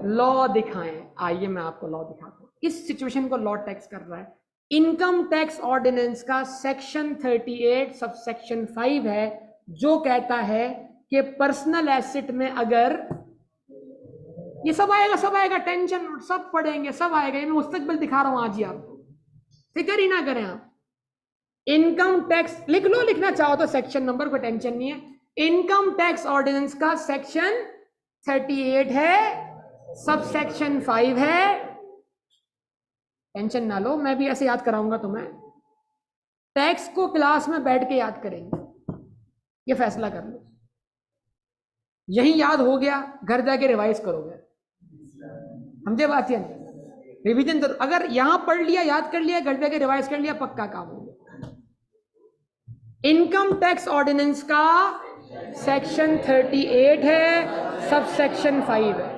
लॉ दिखाएं। आइए मैं आपको लॉ दिखाता हूं। इस सिचुएशन को लॉ टैक्स कर रहा है। इनकम टैक्स ऑर्डिनेंस का सेक्शन 38 सब सेक्शन 5 है, जो कहता है कि पर्सनल एसेट में अगर ये सब आएगा, टेंशन सब पढ़ेंगे, सब आएगा। ये मैं मुस्तकबिल दिखा रहा हूं आज ही आपको, फिक्र ही ना करें आप। इनकम टैक्स लिख लो, लिखना चाहो तो सेक्शन नंबर, कोई टेंशन नहीं है। इनकम टैक्स ऑर्डिनेंस का सेक्शन 38 है, सब सेक्शन 5 है। टेंशन ना लो, मैं भी ऐसे याद कराऊंगा तुम्हें। टैक्स को क्लास में बैठ के याद करेंगे, ये फैसला कर लो। यही याद हो गया, घर जाके रिवाइज करोगे। समझे बात? या रिवीजन तो अगर यहां पढ़ लिया, याद कर लिया, घर जाके रिवाइज कर लिया, पक्का काम हो गया। इनकम टैक्स ऑर्डिनेंस का सेक्शन 38 है, सब सेक्शन 5 है।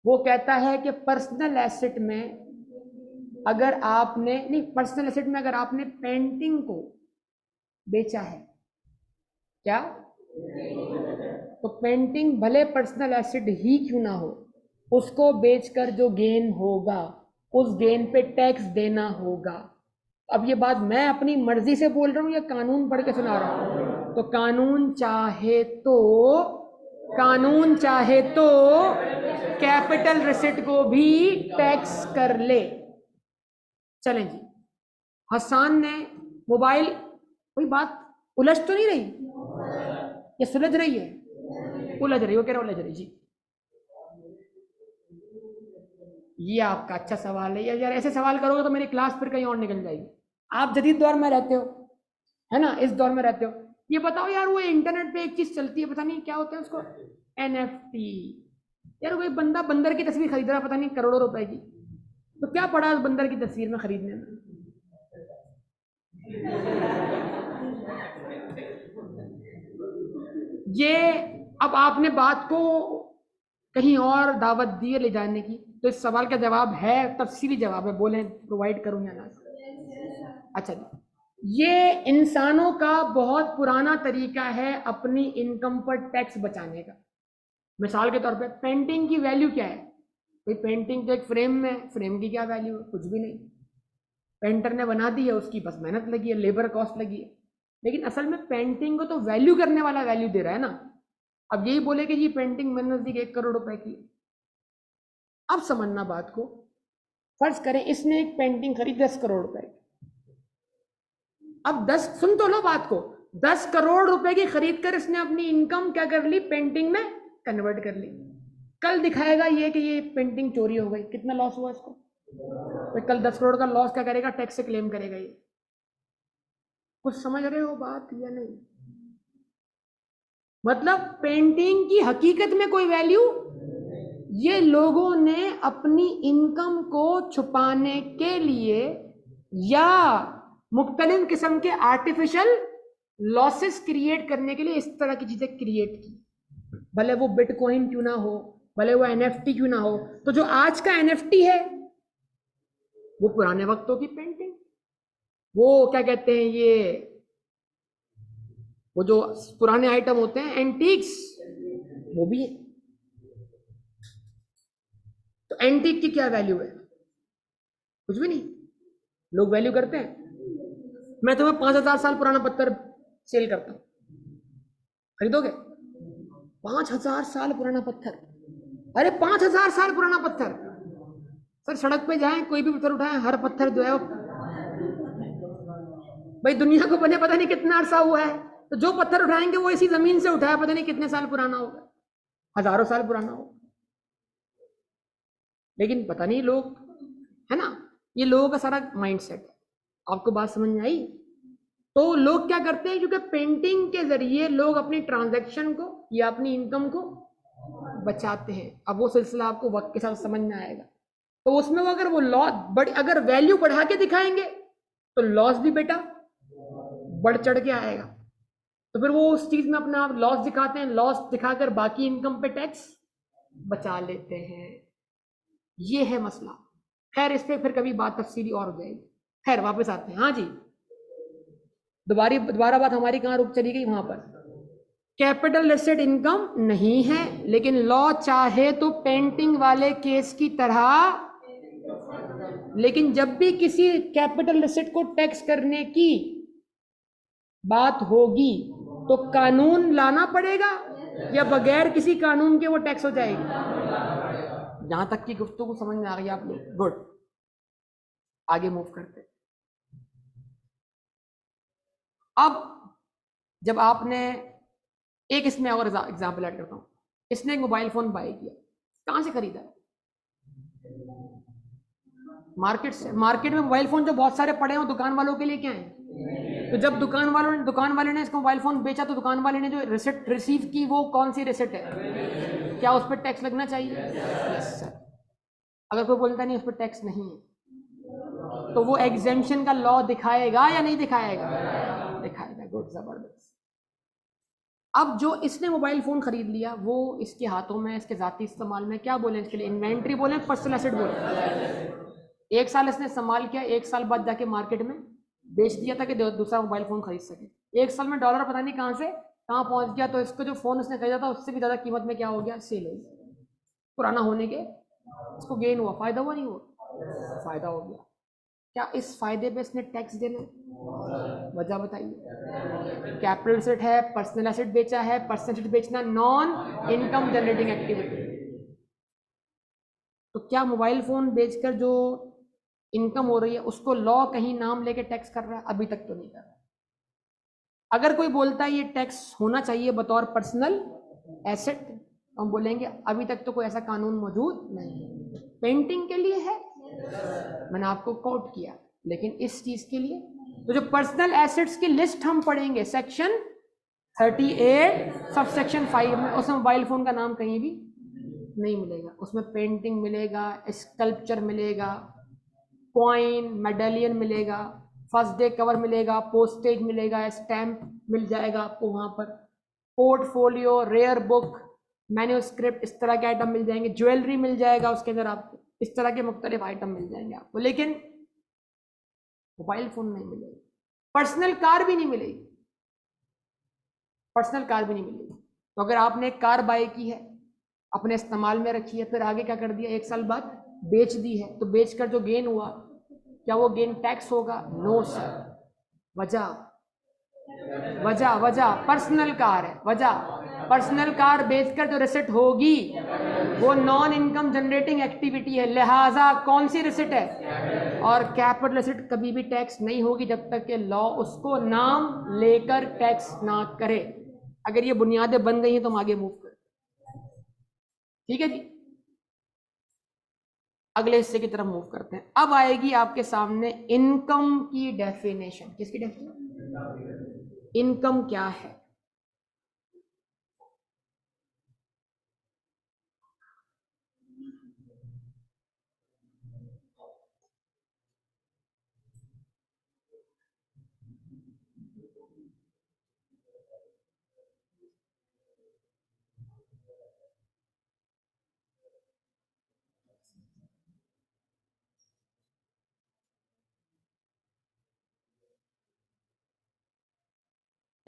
वो कहता है कि पर्सनल एसेट में अगर आपने नहीं, पर्सनल एसेट में अगर आपने पेंटिंग को बेचा है, क्या? तो पेंटिंग भले पर्सनल एसेट ही क्यों ना हो, उसको बेचकर जो गेन होगा उस गेन पे टैक्स देना होगा। अब ये बात मैं अपनी मर्जी से बोल रहा हूं या कानून पढ़ के सुना रहा हूं? तो कानून चाहे तो कैपिटल रिसिट को भी टैक्स कर ले। चलें जी। हसन ने मोबाइल, कोई बात उलझ तो नहीं रही, ये सुलझ रही है? उलझ रही, वो कह रहा उलझ रही जी। ये आपका अच्छा सवाल है यार, ऐसे सवाल करोगे तो मेरी क्लास फिर कहीं और निकल जाएगी। आप जदीद दौर में रहते हो, है ना, इस दौर में रहते हो। ये बताओ यार, वो इंटरनेट पे एक चीज चलती है, पता नहीं क्या होता है उसको, NFT। यार कोई बंदा बंदर की तस्वीर खरीद रहा है, पता नहीं करोड़ों रुपए की, तो क्या पड़ा उस बंदर की तस्वीर में खरीदने में? ये अब आपने बात को कहीं और दावत दी है ले जाने की, तो इस सवाल का जवाब है, तफसीली जवाब है, बोलें प्रोवाइड करूं या ना? अच्छा जी, ये इंसानों का बहुत पुराना तरीका है अपनी इनकम पर टैक्स बचाने का। मिसाल के तौर पे पेंटिंग की वैल्यू क्या है? भाई पेंटिंग तो एक फ्रेम में, फ्रेम की क्या वैल्यू है? कुछ भी नहीं। पेंटर ने बना दी है, उसकी बस मेहनत लगी है, लेबर कॉस्ट लगी है। लेकिन असल में पेंटिंग को तो वैल्यू करने वाला वैल्यू दे रहा है ना। अब यही बोले कि जी पेंटिंग मैंने नजदीक 1 करोड़ रुपए की। अब समझना बात को, फर्ज करें इसने एक पेंटिंग खरीदी 10 करोड़ रुपए की। अब 10, सुन तो लो बात को, 10 करोड़ रुपए की खरीद कर इसने अपनी इनकम क्या कर ली, पेंटिंग में कन्वर्ट कर ली। कल दिखाएगा ये कि ये पेंटिंग चोरी हो गई, कितना लॉस हुआ इसको? तो कल 10 करोड़ का लॉस क्या करेगा, टैक्स से क्लेम करेगा ये। कुछ समझ रहे हो बात या नहीं? मतलब पेंटिंग की हकीकत में कोई वैल्यू, ये लोगों ने अपनी इनकम को छुपाने के लिए या मुख्तलिफ किस्म के आर्टिफिशियल लॉसेस क्रिएट करने के लिए इस तरह की चीजें क्रिएट की, भले वो बिटकॉइन क्यों ना हो, भले वो एनएफटी क्यों ना हो। तो जो आज का एनएफटी है वो पुराने वक्तों की पेंटिंग, वो क्या कहते हैं ये, वो जो पुराने आइटम होते हैं एंटीक्स, वो भी है। तो एंटीक की क्या वैल्यू है? कुछ भी नहीं। लोग वैल्यू करते हैं। मैं तुम्हें 5,000 साल पुराना पत्थर सेल करता हूं, खरीदोगे? 5,000 साल पुराना पत्थर, अरे 5,000 साल पुराना पत्थर। सर सड़क पे जाएं, कोई भी पत्थर उठाएं, हर पत्थर जो है वो, भाई दुनिया को बने पता नहीं कितना अरसा हुआ है, तो जो पत्थर उठाएंगे वो इसी जमीन से उठाया, पता नहीं कितने साल पुराना होगा, हजारों साल पुराना होगा। लेकिन पता नहीं लोग, है ना, ये लोगों का सारा माइंडसेट है। आपको बात समझ में आई? तो लोग क्या करते हैं, क्योंकि पेंटिंग के जरिए लोग अपनी ट्रांजैक्शन को या अपनी इनकम को बचाते हैं। अब वो सिलसिला आपको वक्त के साथ समझ में आएगा। तो उसमें वो अगर वो लॉस बड़ी, अगर वैल्यू बढ़ा के दिखाएंगे तो लॉस भी बेटा बढ़ चढ़ के आएगा। तो फिर वो उस चीज में अपना आप लॉस दिखाते हैं, लॉस दिखाकर बाकी इनकम पे टैक्स बचा लेते हैं। ये है मसला। खैर इस पे फिर कभी बात तफसीली और हो जाएगी। खैर वापस आते हैं। हाँ जी, दोबारा बात हमारी कहाँ रुक चली गई? वहां पर कैपिटल एसेट इनकम नहीं है, लेकिन लॉ चाहे तो पेंटिंग वाले केस की तरह, लेकिन जब भी किसी कैपिटल एसेट को टैक्स करने की बात होगी तो कानून लाना पड़ेगा या बगैर किसी कानून के वो टैक्स हो जाएगी? जहां तक की गुफ्तगू समझ में आ गई आप लोग? गुड, आगे मूव करते। अब जब आपने एक, इसमें और एग्जाम्पल ऐड करता हूं, इसने एक मोबाइल फोन बाय किया, कहां से खरीदा? मार्केट से। मार्केट में मोबाइल फोन जो बहुत सारे पड़े हैं दुकान वालों के लिए क्या है? तो जब दुकान वाले ने इसको मोबाइल फोन बेचा तो दुकान वाले ने जो रिसिप्ट रिसीव की वो कौन सी रिसिप्ट है? क्या उस पर टैक्स लगना चाहिए? Yes sir. अगर कोई बोलता नहीं उस पर टैक्स नहीं है तो वो एग्जेम्पशन का लॉ दिखाएगा या नहीं दिखाएगा? दिखाएगा। गुड, जबरदस्त। अब जो इसने मोबाइल फोन खरीद लिया वो इसके हाथों में, इसके जाती इस्तेमाल में, क्या बोले इसके लिए, इन्वेंट्री बोले, पर्सनल एसेट बोले। एक साल इसने इस्तेमाल किया, एक साल बाद जाके मार्केट में बेच दिया था कि दूसरा मोबाइल फोन खरीद सके। एक साल में डॉलर पता नहीं कहाँ से कहाँ पहुंच गया, तो इसको जो फोन उसने खरीदा था उससे भी ज्यादा कीमत में क्या हो गया, सेल हो गया। पुराना होने के इसको गेन हुआ, फायदा हुआ नहीं हुआ? फायदा हो गया। क्या इस फायदे पे इसने टैक्स देना? वजह बताइए। कैपिटल एसेट है, पर्सनल एसेट बेचा है, पर्सनल एसेट बेचना नॉन इनकम जनरेटिंग एक्टिविटी। तो क्या मोबाइल फोन बेचकर जो इनकम हो रही है उसको लॉ कहीं नाम लेके टैक्स कर रहा है? अभी तक तो नहीं कर रहा। अगर कोई बोलता है ये टैक्स होना चाहिए बतौर पर्सनल एसेट, तो हम बोलेंगे अभी तक तो कोई ऐसा कानून मौजूद नहीं। पेंटिंग के लिए है, मैंने आपको कोट किया, लेकिन इस चीज के लिए तो जो पर्सनल एसेट्स की लिस्ट हम पढ़ेंगे सेक्शन 38 सब सेक्शन 5 में, उसमें मोबाइल फोन का नाम कहीं भी नहीं मिलेगा। उसमें पेंटिंग मिलेगा, स्कल्पचर मिलेगा, कॉइन, मेडालियन मिलेगा, फर्स्ट डे कवर मिलेगा, पोस्टेज मिलेगा, स्टैंप मिल जाएगा आपको वहां पर, पोर्टफोलियो, रेयर बुक, मैन्यूस्क्रिप्ट, इस तरह के आइटम मिल जाएंगे, ज्वेलरी मिल जाएगा उसके अंदर आपको, इस तरह के मुख्तलिफ आइटम मिल जाएंगे आपको, लेकिन मोबाइल फोन नहीं मिलेगा। पर्सनल कार भी नहीं मिलेगी, पर्सनल कार भी नहीं मिलेगी। तो अगर आपने एक कार बाय की है, अपने इस्तेमाल में रखी है, फिर आगे क्या कर दिया, एक साल बाद बेच दी है, तो बेचकर जो गेन हुआ क्या वो गेन टैक्स होगा? No sir. वजह वजह वजह पर्सनल कार है। वजह पर्सनल कार बेचकर जो रिसिट होगी वो नॉन इनकम जनरेटिंग एक्टिविटी है, लिहाजा कौन सी रिसिट है? और कैपिटल रिसिट कभी भी टैक्स नहीं होगी जब तक कि लॉ उसको नाम लेकर टैक्स ना करे। अगर ये बुनियादें बन गई हैं तो हम आगे मूव करें। ठीक है जी, अगले हिस्से की तरफ मूव करते हैं। अब आएगी आपके सामने इनकम की डेफिनेशन। किसकी डेफिनेशन? इनकम क्या है?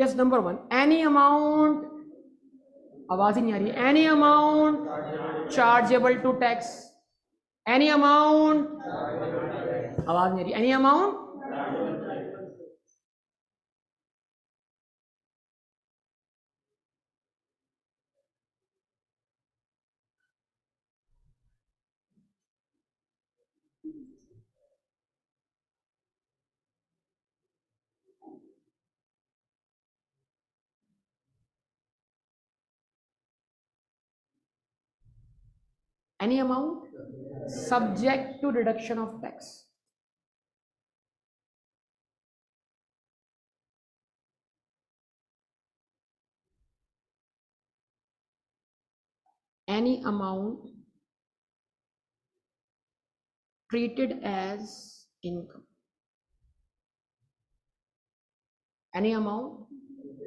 यस, नंबर 1, एनी अमाउंट, आवाज ही नहीं आ रही, any amount chargeable to tax, any amount, आवाज नहीं आ रही, any amount, any amount subject to deduction of tax, any amount treated as income, any amount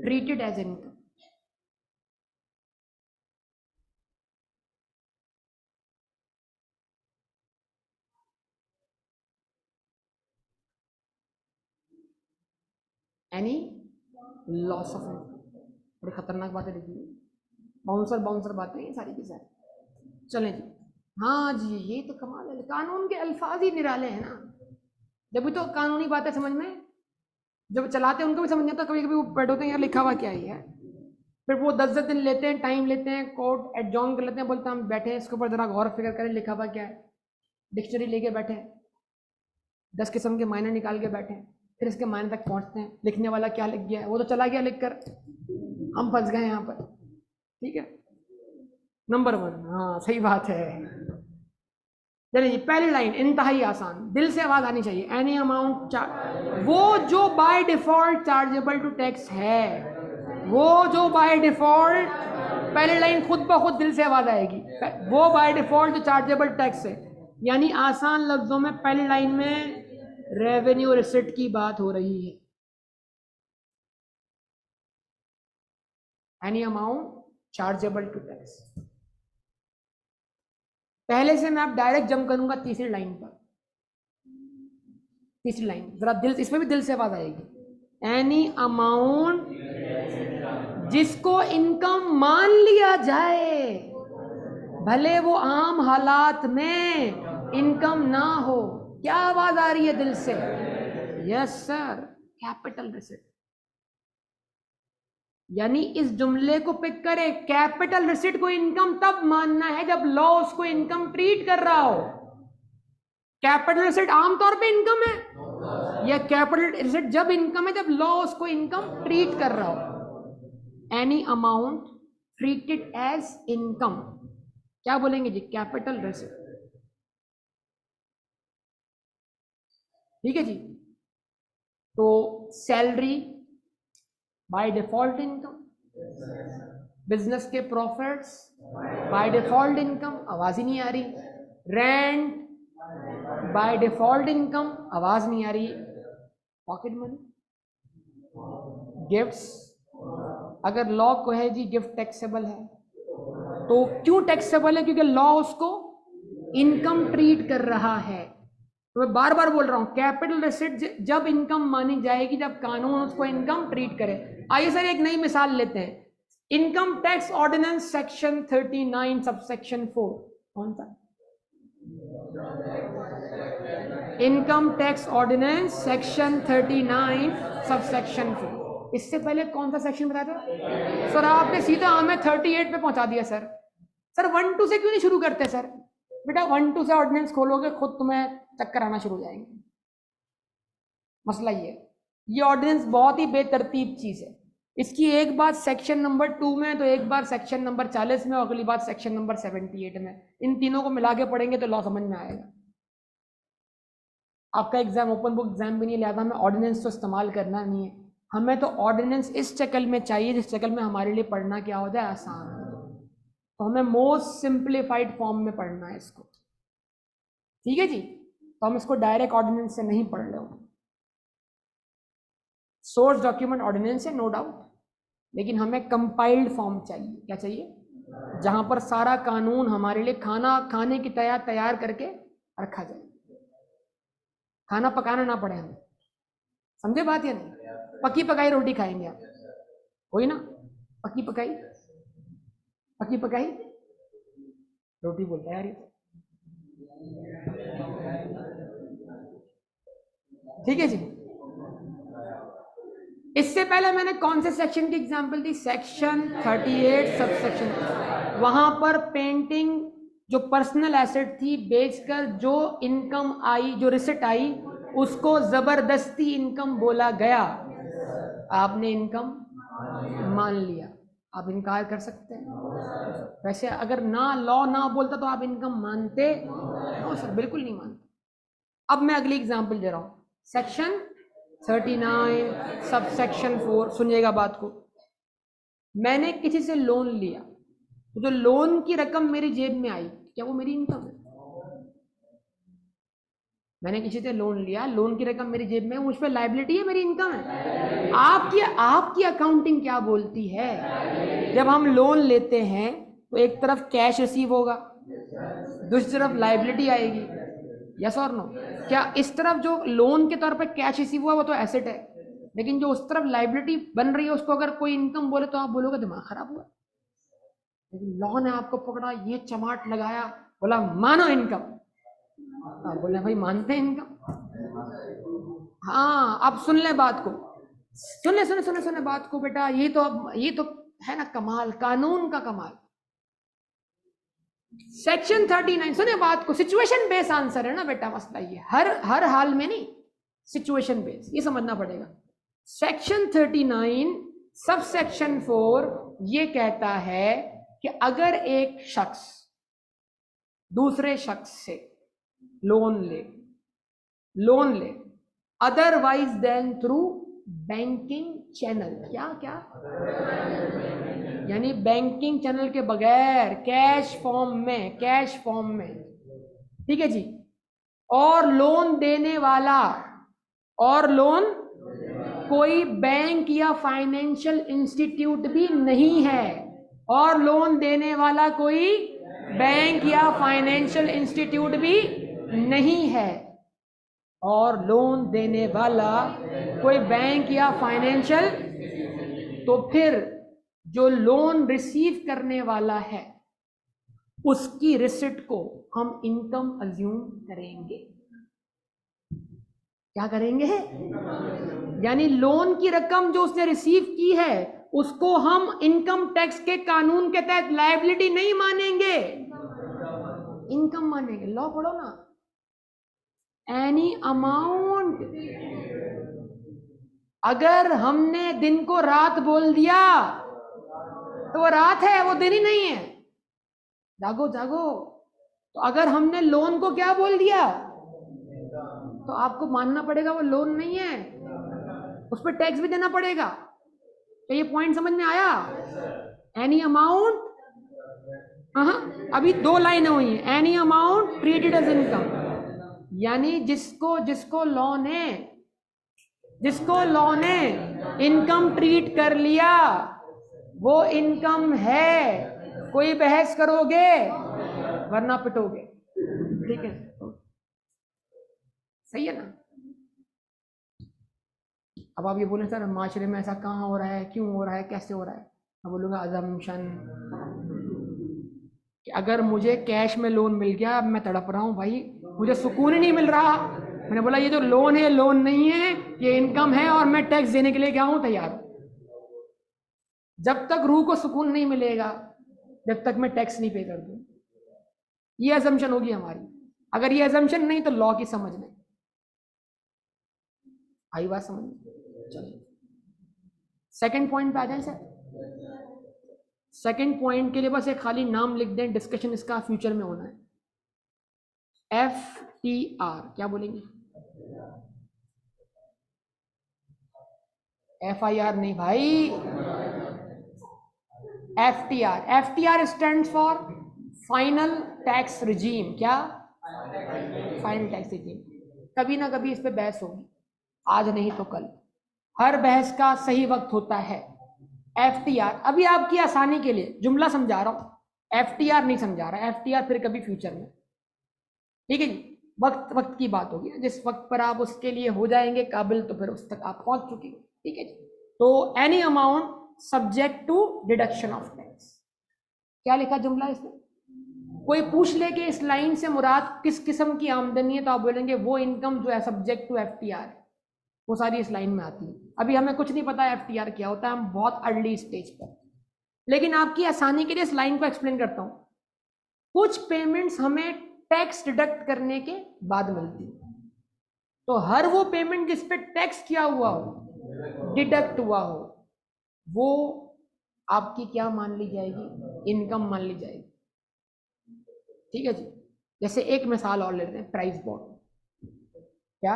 treated as income, any loss of income। बड़ी खतरनाक बातें लिखी है, बाउंसर बाउंसर बातें हैं सारी की सारी। चलें जी, हाँ जी, ये तो कमाल है, कानून के अल्फाज ही निराले हैं ना, जब भी तो कानूनी बातें समझ में, जब चलाते हैं उनको भी समझ नहीं आता, कभी कभी वो बैठ होते हैं यार लिखा हुआ क्या ही है, फिर वो 10-10 दिन लेते हैं, टाइम लेते हैं, कोर्ट एडजॉर्न कर लेते हैं, बोलते हैं हम बैठे हैं इसके ऊपर जरा गौर फिक्र करें लिखा हुआ क्या है, डिक्शनरी लेके बैठे हैं, 10 किस्म के मायने निकाल के बैठे हैं, फिर इसके मायने तक पहुंचते हैं, लिखने वाला क्या लिख गया है, वो तो चला गया लिख कर, हम फंस गए यहाँ पर। ठीक है, नंबर 1, हाँ सही बात है। चलिए जी, पहली लाइन इंतहाई आसान, दिल से आवाज आनी चाहिए, एनी अमाउंट, वो जो by default chargeable to tax है, वो जो बाय डिफॉल्ट, पहली लाइन खुद ब खुद दिल से आवाज आएगी, वो बाय डिफॉल्ट जो चार्जेबल टैक्स है, यानी आसान लफ्जों में पहली लाइन में रेवेन्यू रिसिप्ट की बात हो रही है, any amount chargeable to tax. पहले से मैं अब डायरेक्ट जंप करूंगा तीसरी लाइन पर, तीसरी लाइन जरा दिल, इसमें भी दिल से आवाज आएगी, एनी अमाउंट जिसको इनकम मान लिया जाए, भले वो आम हालात में इनकम ना हो। क्या आवाज आ रही है दिल से? Yes sir, capital receipt. यानी इस जुमले को पिक करें, कैपिटल रिसिप्ट को इनकम तब मानना है जब लॉ उसको इनकम ट्रीट कर रहा हो। कैपिटल रिसिप्ट आमतौर पे इनकम है, या कैपिटल रिसिप्ट जब इनकम है जब लॉ उसको इनकम ट्रीट कर रहा हो। Any amount treated as income, क्या बोलेंगे जी? Capital receipt. ठीक है जी, तो salary by default income, business के प्रॉफिट्स बाय डिफॉल्ट इनकम, आवाज ही नहीं आ रही, रेंट बाय डिफॉल्ट इनकम, आवाज नहीं आ रही, पॉकेट मनी, गिफ्ट्स, अगर लॉ को है जी गिफ्ट टैक्सेबल है, तो क्यों टैक्सेबल है? क्योंकि लॉ उसको इनकम ट्रीट कर रहा है। तो मैं बार बार बोल रहा हूं, कैपिटल रिसिप्ट जब इनकम मानी जाएगी जब कानून उसको इनकम ट्रीट करे। आइए सर एक नई मिसाल लेते हैं, income tax ordinance section 39 subsection 4, कौन सा? Income tax ordinance section 39 subsection 4, इससे पहले कौन सा सेक्शन बताया था सर? आपने सीधा हमें 38 पे पहुंचा दिया सर। सर 1-2 से क्यों नहीं शुरू करते सर? बेटा 1-2 से ऑर्डिनेंस खोलोगे खुद तुम्हें चक्कर आना शुरू हो जाएंगे। मसला ये ऑर्डिनेंस बहुत ही बेतरतीब चीज है। इसकी एक बात सेक्शन नंबर 2 में, तो एक बार सेक्शन नंबर 40 में, और अगली बात सेक्शन नंबर 78 में। इन तीनों को मिला के पढ़ेंगे तो लॉ समझ में आएगा। आपका एग्जाम ओपन बुक एग्जाम भी नहीं, लिहाजा हमें ऑर्डिनेंस तो इस्तेमाल करना नहीं है। हमें तो ऑर्डिनेंस इस शक्ल में चाहिए जिस शक्ल में हमारे लिए पढ़ना क्या होता है, आसान हो। तो हमें मोस्ट सिंप्लीफाइड फॉर्म में पढ़ना है इसको। ठीक है जी, तो हम इसको डायरेक्ट ऑर्डिनेंस से नहीं पढ़ रहे हो। सोर्स डॉक्यूमेंट ऑर्डिनेंस है नो डाउट, लेकिन हमें कंपाइल्ड फॉर्म चाहिए। क्या चाहिए? जहां पर सारा कानून हमारे लिए खाने की तैयार करके रखा जाए, खाना पकाना ना पड़े हमें। समझे बात या नहीं? पकी पकाई रोटी खाएंगे आप। हुई ना? पकी पकाई, पकी पकाई रोटी बोलता है यार ये। ठीक है जी। इससे पहले मैंने कौन से सेक्शन की एग्जांपल दी? Section 38 sub section. वहां पर पेंटिंग जो पर्सनल एसेट थी बेचकर जो इनकम आई, जो रिसिट आई, उसको जबरदस्ती इनकम बोला गया। आपने इनकम मान लिया, आप इनकार कर सकते हैं। वैसे अगर ना लॉ ना बोलता तो आप इनकम मानते? नो सर, बिल्कुल नहीं मानते। अब मैं अगली एग्जांपल दे रहा हूं, सेक्शन 39 सब सेक्शन 4। सुनिएगा बात को। मैंने किसी से लोन लिया, तो जो लोन की रकम मेरी जेब में आई, क्या वो मेरी इनकम है? मैंने किसी से लोन लिया, लोन की रकम मेरी जेब में, मुझ पर लायबिलिटी है, मेरी इनकम है? आपकी अकाउंटिंग क्या बोलती है? जब हम लोन लेते हैं तो एक तरफ कैश रिसीव होगा, दूसरी तरफ लायबिलिटी आएगी। यस और नो? क्या इस तरफ जो लोन के तौर पे कैश रिसीव हुआ वो तो एसेट है, लेकिन जो उस तरफ लायबिलिटी बन रही है उसको अगर कोई इनकम बोले तो आप बोलोगे दिमाग खराब हुआ। लेकिन लॉ ने आपको पकड़ा, ये चमाट लगाया, बोला मानो इनकम। आप बोले भाई मानते हैं इनकम। हाँ, अब सुन ले बात को, सुने बात को बेटा। ये तो है ना कमाल, कानून का कमाल। सेक्शन 39, सुने बात को, सिचुएशन बेस आंसर है ना बेटा, मसला ये हर हाल में नहीं, सिचुएशन बेस, ये समझना पड़ेगा। सेक्शन 39 सब सेक्शन 4 ये कहता है कि अगर एक शख्स दूसरे शख्स से लोन ले otherwise than through banking channel, क्या यानी बैंकिंग चैनल के बगैर, कैश फॉर्म में, ठीक है जी। और लोन देने वाला कोई बैंक या फाइनेंशियल इंस्टीट्यूट भी नहीं है, और लोन देने वाला कोई बैंक या फाइनेंशियल इंस्टीट्यूट भी नहीं है, और लोन देने वाला कोई बैंक या फाइनेंशियल, तो फिर जो लोन रिसीव करने वाला है उसकी रिसिट को हम इनकम अज्यूम करेंगे। क्या करेंगे? यानी लोन की रकम जो उसने रिसीव की है उसको हम इनकम टैक्स के कानून के तहत लायबिलिटी नहीं मानेंगे, इनकम मानेंगे। लॉ पढ़ो ना, एनी अमाउंट। अगर हमने दिन को रात बोल दिया तो वो रात है, वो दिन ही नहीं है। जागो। तो अगर हमने लोन को क्या बोल दिया तो आपको मानना पड़ेगा वो लोन नहीं है, उस पर टैक्स भी देना पड़ेगा। तो ये पॉइंट समझ में आया? एनी अमाउंट, अभी 2 लाइनें हुई हैं। Any amount treated as income, यानी जिसको लॉ ने इनकम ट्रीट कर लिया वो इनकम है। कोई बहस करोगे वरना पिटोगे। ठीक है, सही है ना? अब आप ये बोले सर माशरे में ऐसा कहाँ हो रहा है, क्यों हो रहा है, कैसे हो रहा है? मैं बोलूँगा अजम्पशन कि अगर मुझे कैश में लोन मिल गया, अब मैं तड़प रहा हूँ भाई, मुझे सुकून ही नहीं मिल रहा। मैंने बोला ये जो लोन है लोन नहीं है, ये इनकम है, और मैं टैक्स देने के लिए क्या हूँ, तैयार हूँ। जब तक रूह को सुकून नहीं मिलेगा, जब तक मैं टैक्स नहीं पे कर दूँ। ये अजम्पशन होगी हमारी। अगर ये अजम्पशन नहीं तो लॉ की समझ नहीं आई। बात समझ? चलिए सेकंड पॉइंट पे आ जाए सर। सेकंड पॉइंट के लिए बस एक खाली नाम लिख दें, डिस्कशन इसका फ्यूचर में होना है। FTR क्या बोलेंगे? FIR नहीं भाई, FTR stands for final tax regime. क्या? Final tax regime. कभी ना कभी इस पे बहस होगी, आज नहीं तो कल। हर बहस का सही वक्त होता है। FTR अभी आपकी आसानी के लिए जुमला समझा रहा हूं, FTR नहीं समझा रहा। FTR फिर कभी फ्यूचर में, ठीक है जी। वक्त की बात होगी, जिस वक्त पर आप उसके लिए हो जाएंगे काबिल तो फिर उस तक आप पहुंच चुके हैं, ठीक है जी। तो any amount subject to deduction of tax. क्या लिखा जुमला इसमें? कोई पूछ ले कि इस लाइन से मुराद किस किस्म की आमदनी है, तो आप बोलेंगे वो इनकम जो है सब्जेक्ट टू एफटीआर, वो सारी इस लाइन में आती है। अभी हमें कुछ नहीं पता एफटीआर क्या होता है, हम बहुत अर्ली स्टेज पर, लेकिन आपकी आसानी के लिए इस लाइन को एक्सप्लेन करता हूं। कुछ पेमेंट्स हमें टैक्स डिडक्ट करने के बाद मिलती है, तो हर वो पेमेंट जिस पे टैक्स किया हुआ हो, डिडक्ट हुआ हो, वो आपकी क्या मान ली जाएगी? इनकम मान ली जाएगी। ठीक है जी। जैसे एक मिसाल और लेते हैं, प्राइस बॉन्ड। क्या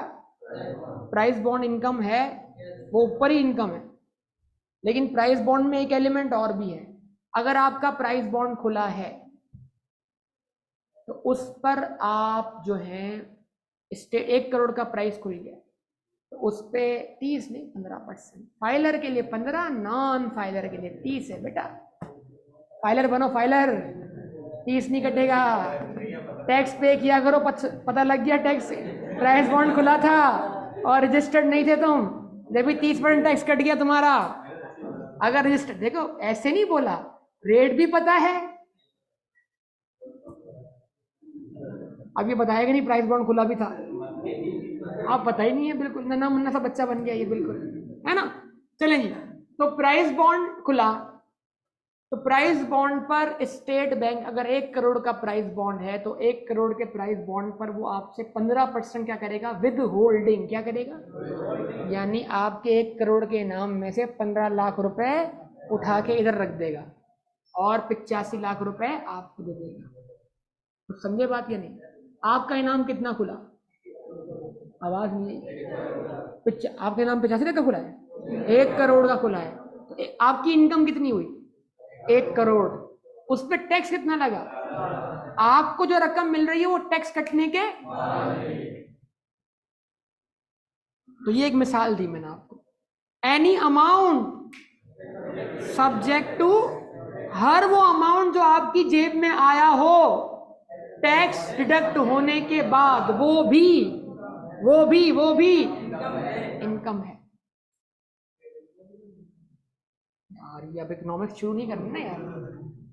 प्राइस बॉन्ड इनकम है? वो ऊपर ही इनकम है, लेकिन प्राइस बॉन्ड में एक एलिमेंट और भी है। अगर आपका प्राइस बॉन्ड खुला है तो उस पर आप जो है 1 करोड़ का प्राइस खुल गया, तो उस पे 30 नहीं 15%, फाइलर के लिए 15, नॉन फाइलर के लिए 30 है बेटा। फाइलर बनो, फाइलर, 30 नहीं कटेगा। टैक्स पे किया करो, पता लग गया टैक्स, प्राइस बॉन्ड खुला था और रजिस्टर्ड नहीं थे तुम, जब भी 30% टैक्स कट गया तुम्हारा। अगर रजिस्टर्ड, देखो ऐसे नहीं बोला, रेट भी पता है। अब ये बताएगा नहीं प्राइस बॉन्ड खुला भी था, आप पता ही नहीं है, बिल्कुल नन्हा मुन्ना सा बच्चा बन गया ये, बिल्कुल, है ना। चलेंगे, तो प्राइस बॉन्ड खुला, तो प्राइस बॉन्ड पर स्टेट बैंक अगर 1 करोड़ का प्राइस बॉन्ड है, तो 1 करोड़ के प्राइस बॉन्ड पर वो आपसे 15% क्या करेगा? With holding. क्या करेगा? यानी आपके 1 करोड़ के इनाम में से 15 लाख रुपए उठा के इधर रख देगा और 85 लाख रुपए आपको दे देगा। तो समझे बात या नहीं? आपका इनाम कितना खुला? आवाज नहीं आई। आपका इनाम 85 लाख का खुला है, 1 करोड़ का खुला है, तो आपकी इनकम कितनी हुई? 1 करोड़। उस पर टैक्स कितना लगा? आपको जो रकम मिल रही है वो टैक्स कटने के, तो ये एक मिसाल दी मैंने आपको। एनी अमाउंट सब्जेक्ट टू, हर वो अमाउंट जो आपकी जेब में आया हो टैक्स डिडक्ट होने के बाद, वो भी इनकम है। यार ये अब इकोनॉमिक्स शुरू नहीं करनी ना यार,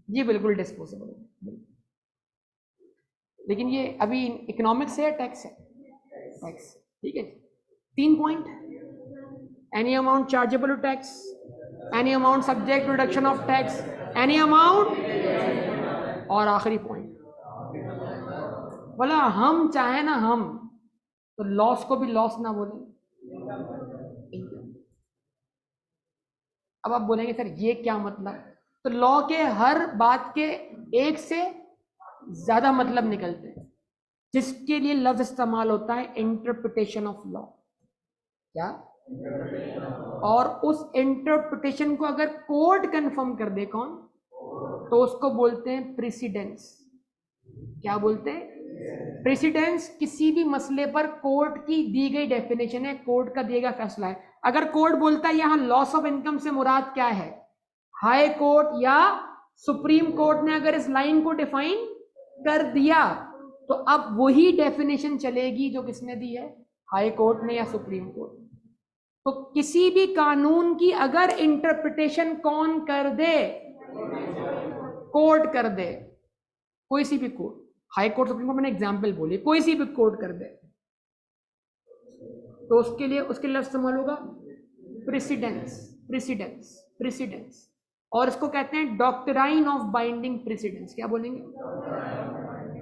ये बिल्कुल डिस्पोजेबल है, लेकिन ये अभी इकोनॉमिक्स है, टैक्स है, टैक्स। ठीक है, 3 point. Any amount chargeable to tax, any amount subject to reduction of tax, any amount, और आखिरी पॉइंट, बोला हम चाहे ना हम तो लॉस को भी लॉस ना बोलें। अब आप बोलेंगे सर ये क्या मतलब? तो लॉ के हर बात के एक से ज्यादा मतलब निकलते हैं, जिसके लिए लफ्ज इस्तेमाल होता है इंटरप्रिटेशन ऑफ लॉ। क्या? और उस इंटरप्रिटेशन को अगर कोर्ट कंफर्म कर दे, कौन? तो उसको बोलते हैं प्रेसिडेंस। क्या बोलते हैं? प्रेसिडेंस। किसी भी मसले पर कोर्ट की दी गई डेफिनेशन है, कोर्ट का दिया गया फैसला है। अगर कोर्ट बोलता है यहां लॉस ऑफ इनकम से मुराद क्या है, हाई कोर्ट या सुप्रीम कोर्ट ने अगर इस लाइन को डिफाइन कर दिया, तो अब वही डेफिनेशन चलेगी जो किसने दी है, हाई कोर्ट ने या सुप्रीम कोर्ट। तो किसी भी कानून की अगर इंटरप्रिटेशन कौन कर दे, कोर्ट कर दे, कोई सी भी court, high court supreme court, मैंने एग्जांपल बोली, कोई सी भी कोर्ट कर दे, तो उसके लिए उसके लफ्ज इस्तेमाल होगा प्रेसिडेंस, प्रेसिडेंस, प्रेसिडेंस। और इसको कहते हैं डॉक्ट्राइन ऑफ बाइंडिंग प्रेसिडेंस। क्या बोलेंगे?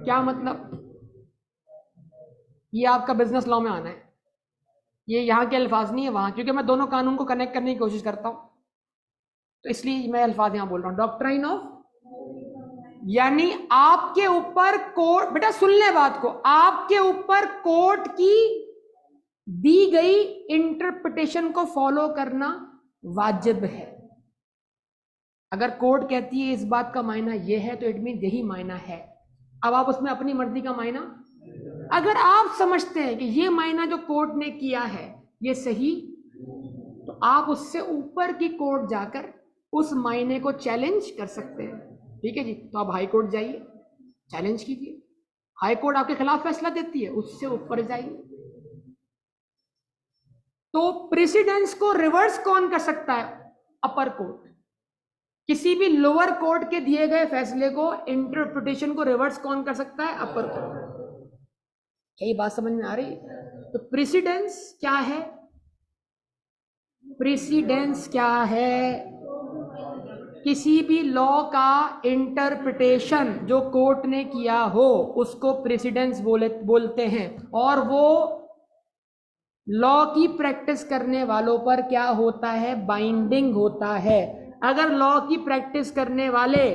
क्या मतलब? ये आपका बिजनेस लॉ में आना है, ये यहाँ के अल्फाज नहीं है वहां, क्योंकि मैं दोनों कानून को कनेक्ट करने की कोशिश करता हूं, तो इसलिए मैं अल्फाज यहां बोल रहा हूं। डॉक्ट्राइन ऑफ, यानी आपके ऊपर कोर्ट, बेटा सुन ले बात को, आपके ऊपर कोर्ट की दी गई इंटरप्रिटेशन को फॉलो करना वाजिब है। अगर कोर्ट कहती है इस बात का मायना यह है, तो इट मीन यही मायना है। अब आप उसमें अपनी मर्जी का मायना, अगर आप समझते हैं कि ये मायना जो कोर्ट ने किया है ये सही, तो आप उससे ऊपर की कोर्ट जाकर उस मायने को चैलेंज कर सकते हैं। ठीक है जी, तो आप हाई कोर्ट जाइए, चैलेंज कीजिए, हाई कोर्ट आपके खिलाफ फैसला देती है, उससे ऊपर जाइए। तो प्रेसिडेंस को रिवर्स कौन कर सकता है? अपर कोर्ट। किसी भी लोअर कोर्ट के दिए गए फैसले को इंटरप्रिटेशन को रिवर्स कौन कर सकता है? अपर कोर्ट। क्या ये बात समझ में आ रही है? तो प्रेसिडेंस क्या है? प्रेसिडेंस क्या है? किसी भी लॉ का इंटरप्रिटेशन जो कोर्ट ने किया हो उसको प्रेसिडेंस बोलते हैं, और वो लॉ की प्रैक्टिस करने वालों पर क्या होता है? बाइंडिंग होता है। अगर लॉ की प्रैक्टिस करने वाले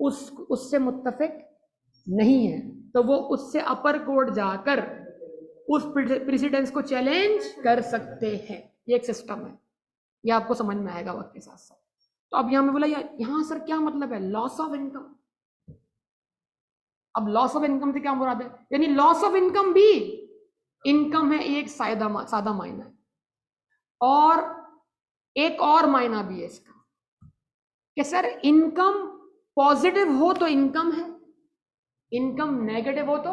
उससे मुत्तफिक नहीं है तो वो उससे अपर कोर्ट जाकर उस प्रेसिडेंस को चैलेंज कर सकते हैं। ये एक सिस्टम है, ये आपको समझ में आएगा वक्त के साथ साथ। तो अब यहां में बोला यहां सर क्या मतलब है? Loss of income. अब लॉस ऑफ इनकम से क्या मुराद है? यानी लॉस ऑफ इनकम भी इनकम है, एक सादा मायना है, और एक और मायना भी है इसका कि सर इनकम पॉजिटिव हो तो इनकम है, इनकम नेगेटिव हो तो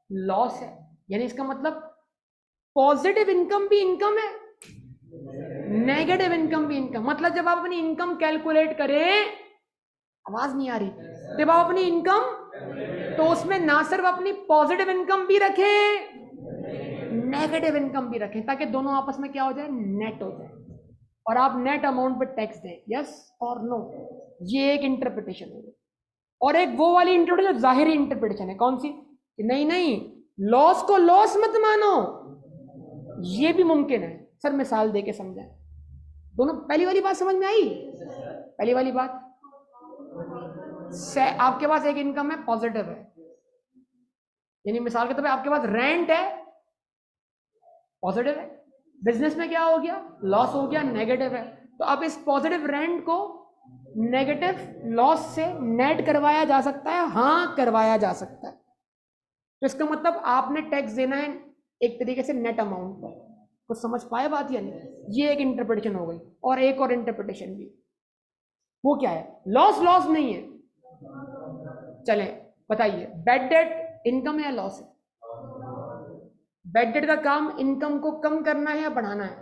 लॉस है। यानी इसका मतलब पॉजिटिव इनकम भी इनकम है, नेगेटिव इनकम भी इनकम। मतलब जब आप अपनी इनकम कैलकुलेट करें, आवाज नहीं आ रही, जब आप अपनी इनकम, तो उसमें ना सिर्फ अपनी पॉजिटिव इनकम भी रखें, नेगेटिव इनकम भी रखें, ताकि दोनों आपस में क्या हो जाए? नेट हो जाए, और आप नेट अमाउंट पे टैक्स दें, यस और नो। ये एक इंटरप्रिटेशन है। और एक वो वाली इंटरप्रिटेशन जाहिरी इंटरप्रिटेशन है, कौन सी? नहीं नहीं, लॉस को लॉस मत मानो, ये भी मुमकिन है। सर मिसाल दे के समझाएं। दोनों, पहली वाली बात समझ में आई? पहली वाली बात से आपके पास एक इनकम है, पॉजिटिव है, यानी मिसाल के तौर पे आपके पास रेंट है, पॉजिटिव है। बिजनेस में क्या हो गया? लॉस हो गया, नेगेटिव है। तो अब इस पॉजिटिव रेंट को नेगेटिव लॉस से नेट करवाया जा सकता है? हाँ, करवाया जा सकता है। तो इसका मतलब आपने टैक्स देना है एक तरीके से नेट अमाउंट पर। कुछ समझ पाए बात या नहीं? ये एक इंटरप्रिटेशन हो गई। और एक और इंटरप्रिटेशन भी, वो क्या है? लॉस लॉस नहीं है। चले बताइए, बैड डेट इनकम है या लॉस है? बैड डेट का काम इनकम को कम करना है या बढ़ाना है?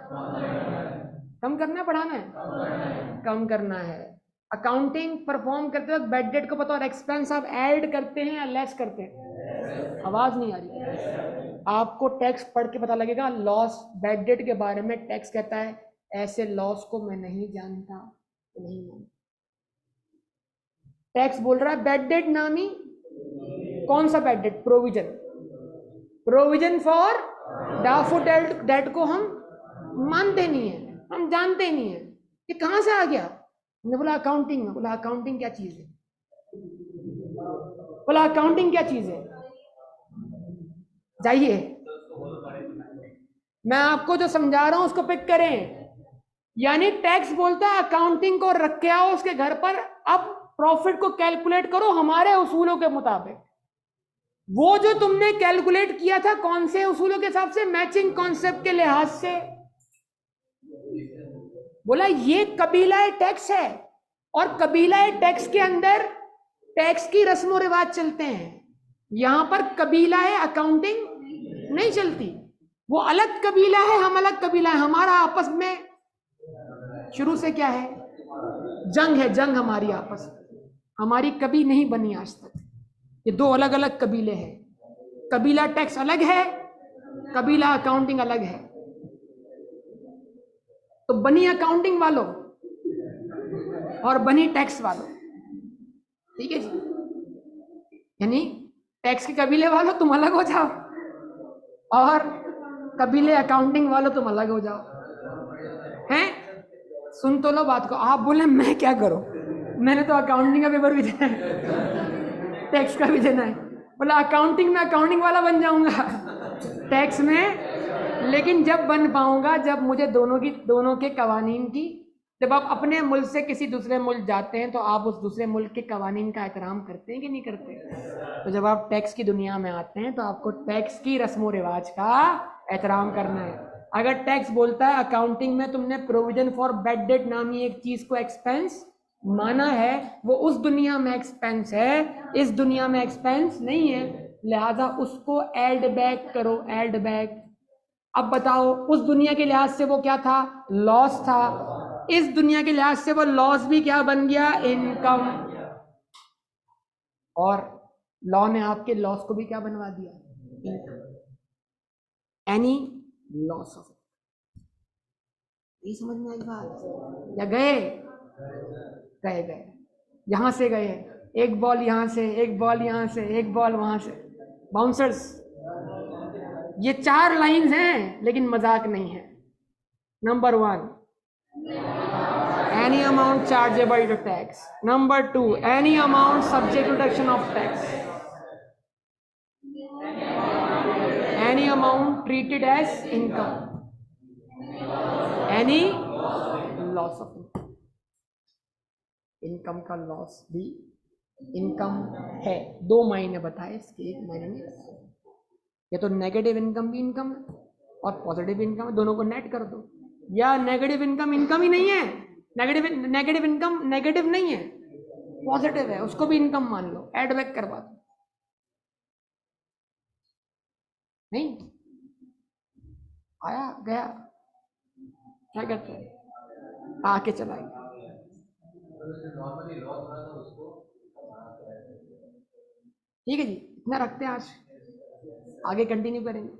कम करना है, बढ़ाना है? कम करना है। अकाउंटिंग परफॉर्म करते वक्त बैड डेट को पता और एक्सपेंस आप ऐड करते हैं या लेस करते हैं? आवाज नहीं आ रही। आपको टैक्स पढ़ के पता लगेगा, लॉस बैड डेट के बारे में टैक्स कहता है ऐसे लॉस को मैं नहीं जानता, नहीं जानता। टैक्स बोल रहा है बैड डेट नामी, कौन सा bad debt? Provision, provision for doubtful debt को हम मानते नहीं है, हम जानते नहीं है। ये कहां से आ गया? मैंने बोला अकाउंटिंग में। बोला अकाउंटिंग क्या चीज है? बोला अकाउंटिंग क्या चीज है? जाइए, मैं आपको जो समझा रहा हूं उसको पिक करें। यानी टैक्स बोलता है अकाउंटिंग को रख के आओ उसके घर पर, अब प्रॉफिट को कैलकुलेट करो हमारे उसूलों के मुताबिक। वो जो तुमने कैलकुलेट किया था कौन से उसूलों के हिसाब से? मैचिंग कॉन्सेप्ट के लिहाज से। बोला ये कबीला टैक्स है, और कबीला टैक्स के अंदर टैक्स की रस्म रिवाज चलते हैं। यहां पर कबीला है, अकाउंटिंग नहीं चलती। वो अलग कबीला है, हम अलग कबीला है। हमारा आपस में शुरू से क्या है? जंग है, जंग हमारी आपस में, हमारी कभी नहीं बनी आज तक। ये दो अलग अलग कबीले हैं। कबीला टैक्स अलग है, कबीला अकाउंटिंग अलग है। तो बनी अकाउंटिंग वालों और बनी टैक्स वालों, ठीक है जी। यानी टैक्स के कबीले वालों तुम अलग हो जाओ, और कबीले अकाउंटिंग वालों तुम अलग हो जाओ। हैं? सुन तो लो बात को। आप बोले मैं क्या करूं, मैंने तो अकाउंटिंग का पेपर भी देना है, टैक्स का भी देना है। बोला अकाउंटिंग में अकाउंटिंग वाला बन जाऊंगा, टैक्स में लेकिन जब बन पाऊंगा जब मुझे दोनों के कवानीन की, जब आप अपने मुल्क से किसी दूसरे मुल्क जाते हैं तो आप उस दूसरे मुल्क के कवानीन का एहतराम करते हैं कि नहीं करते? तो जब आप टैक्स की दुनिया में आते हैं तो आपको टैक्स की रस्म रिवाज का एहतराम करना है। अगर टैक्स बोलता है अकाउंटिंग में तुमने प्रोविजन फॉर बैड डेट नामी एक चीज को एक्सपेंस माना है, वो उस दुनिया में एक्सपेंस है, इस दुनिया में एक्सपेंस नहीं है, लिहाजा उसको ऐड बैक करो, ऐड बैक। अब बताओ उस दुनिया के लिहाज से वो क्या था? लॉस था। इस दुनिया के लिहाज से वो लॉस भी क्या बन गया, इनकम। और लॉ ने आपके लॉस को भी क्या बनवा दिया, इनकम। एनी लॉस ऑफ, नहीं समझ में आई बात, या गए गए गए, यहां से गए, एक बॉल यहां से, एक बॉल यहां से, एक बॉल वहां से, बाउंसर्स। ये 4 लाइंस हैं लेकिन मजाक नहीं है। Number 1, any amount chargeable to tax. Number 2, any amount subject to deduction of tax. Any amount treated as income. Any loss of income. Income का लॉस भी इनकम है। 2 मायने बताए इसके, एक मायने में या तो नेगेटिव इनकम भी इनकम है और पॉजिटिव इनकम है, दोनों को नेट कर दो। या नेगेटिव इनकम इनकम ही नहीं है, नेगेटिव इनकम नेगेटिव नहीं है, पॉजिटिव है, उसको भी इनकम मान लो, एड बैक करवा दो। नहीं आया गया, क्या कहते हैं, आके चला गया। ठीक है जी, इतना रखते हैं आज, आगे कंटिन्यू करेंगे।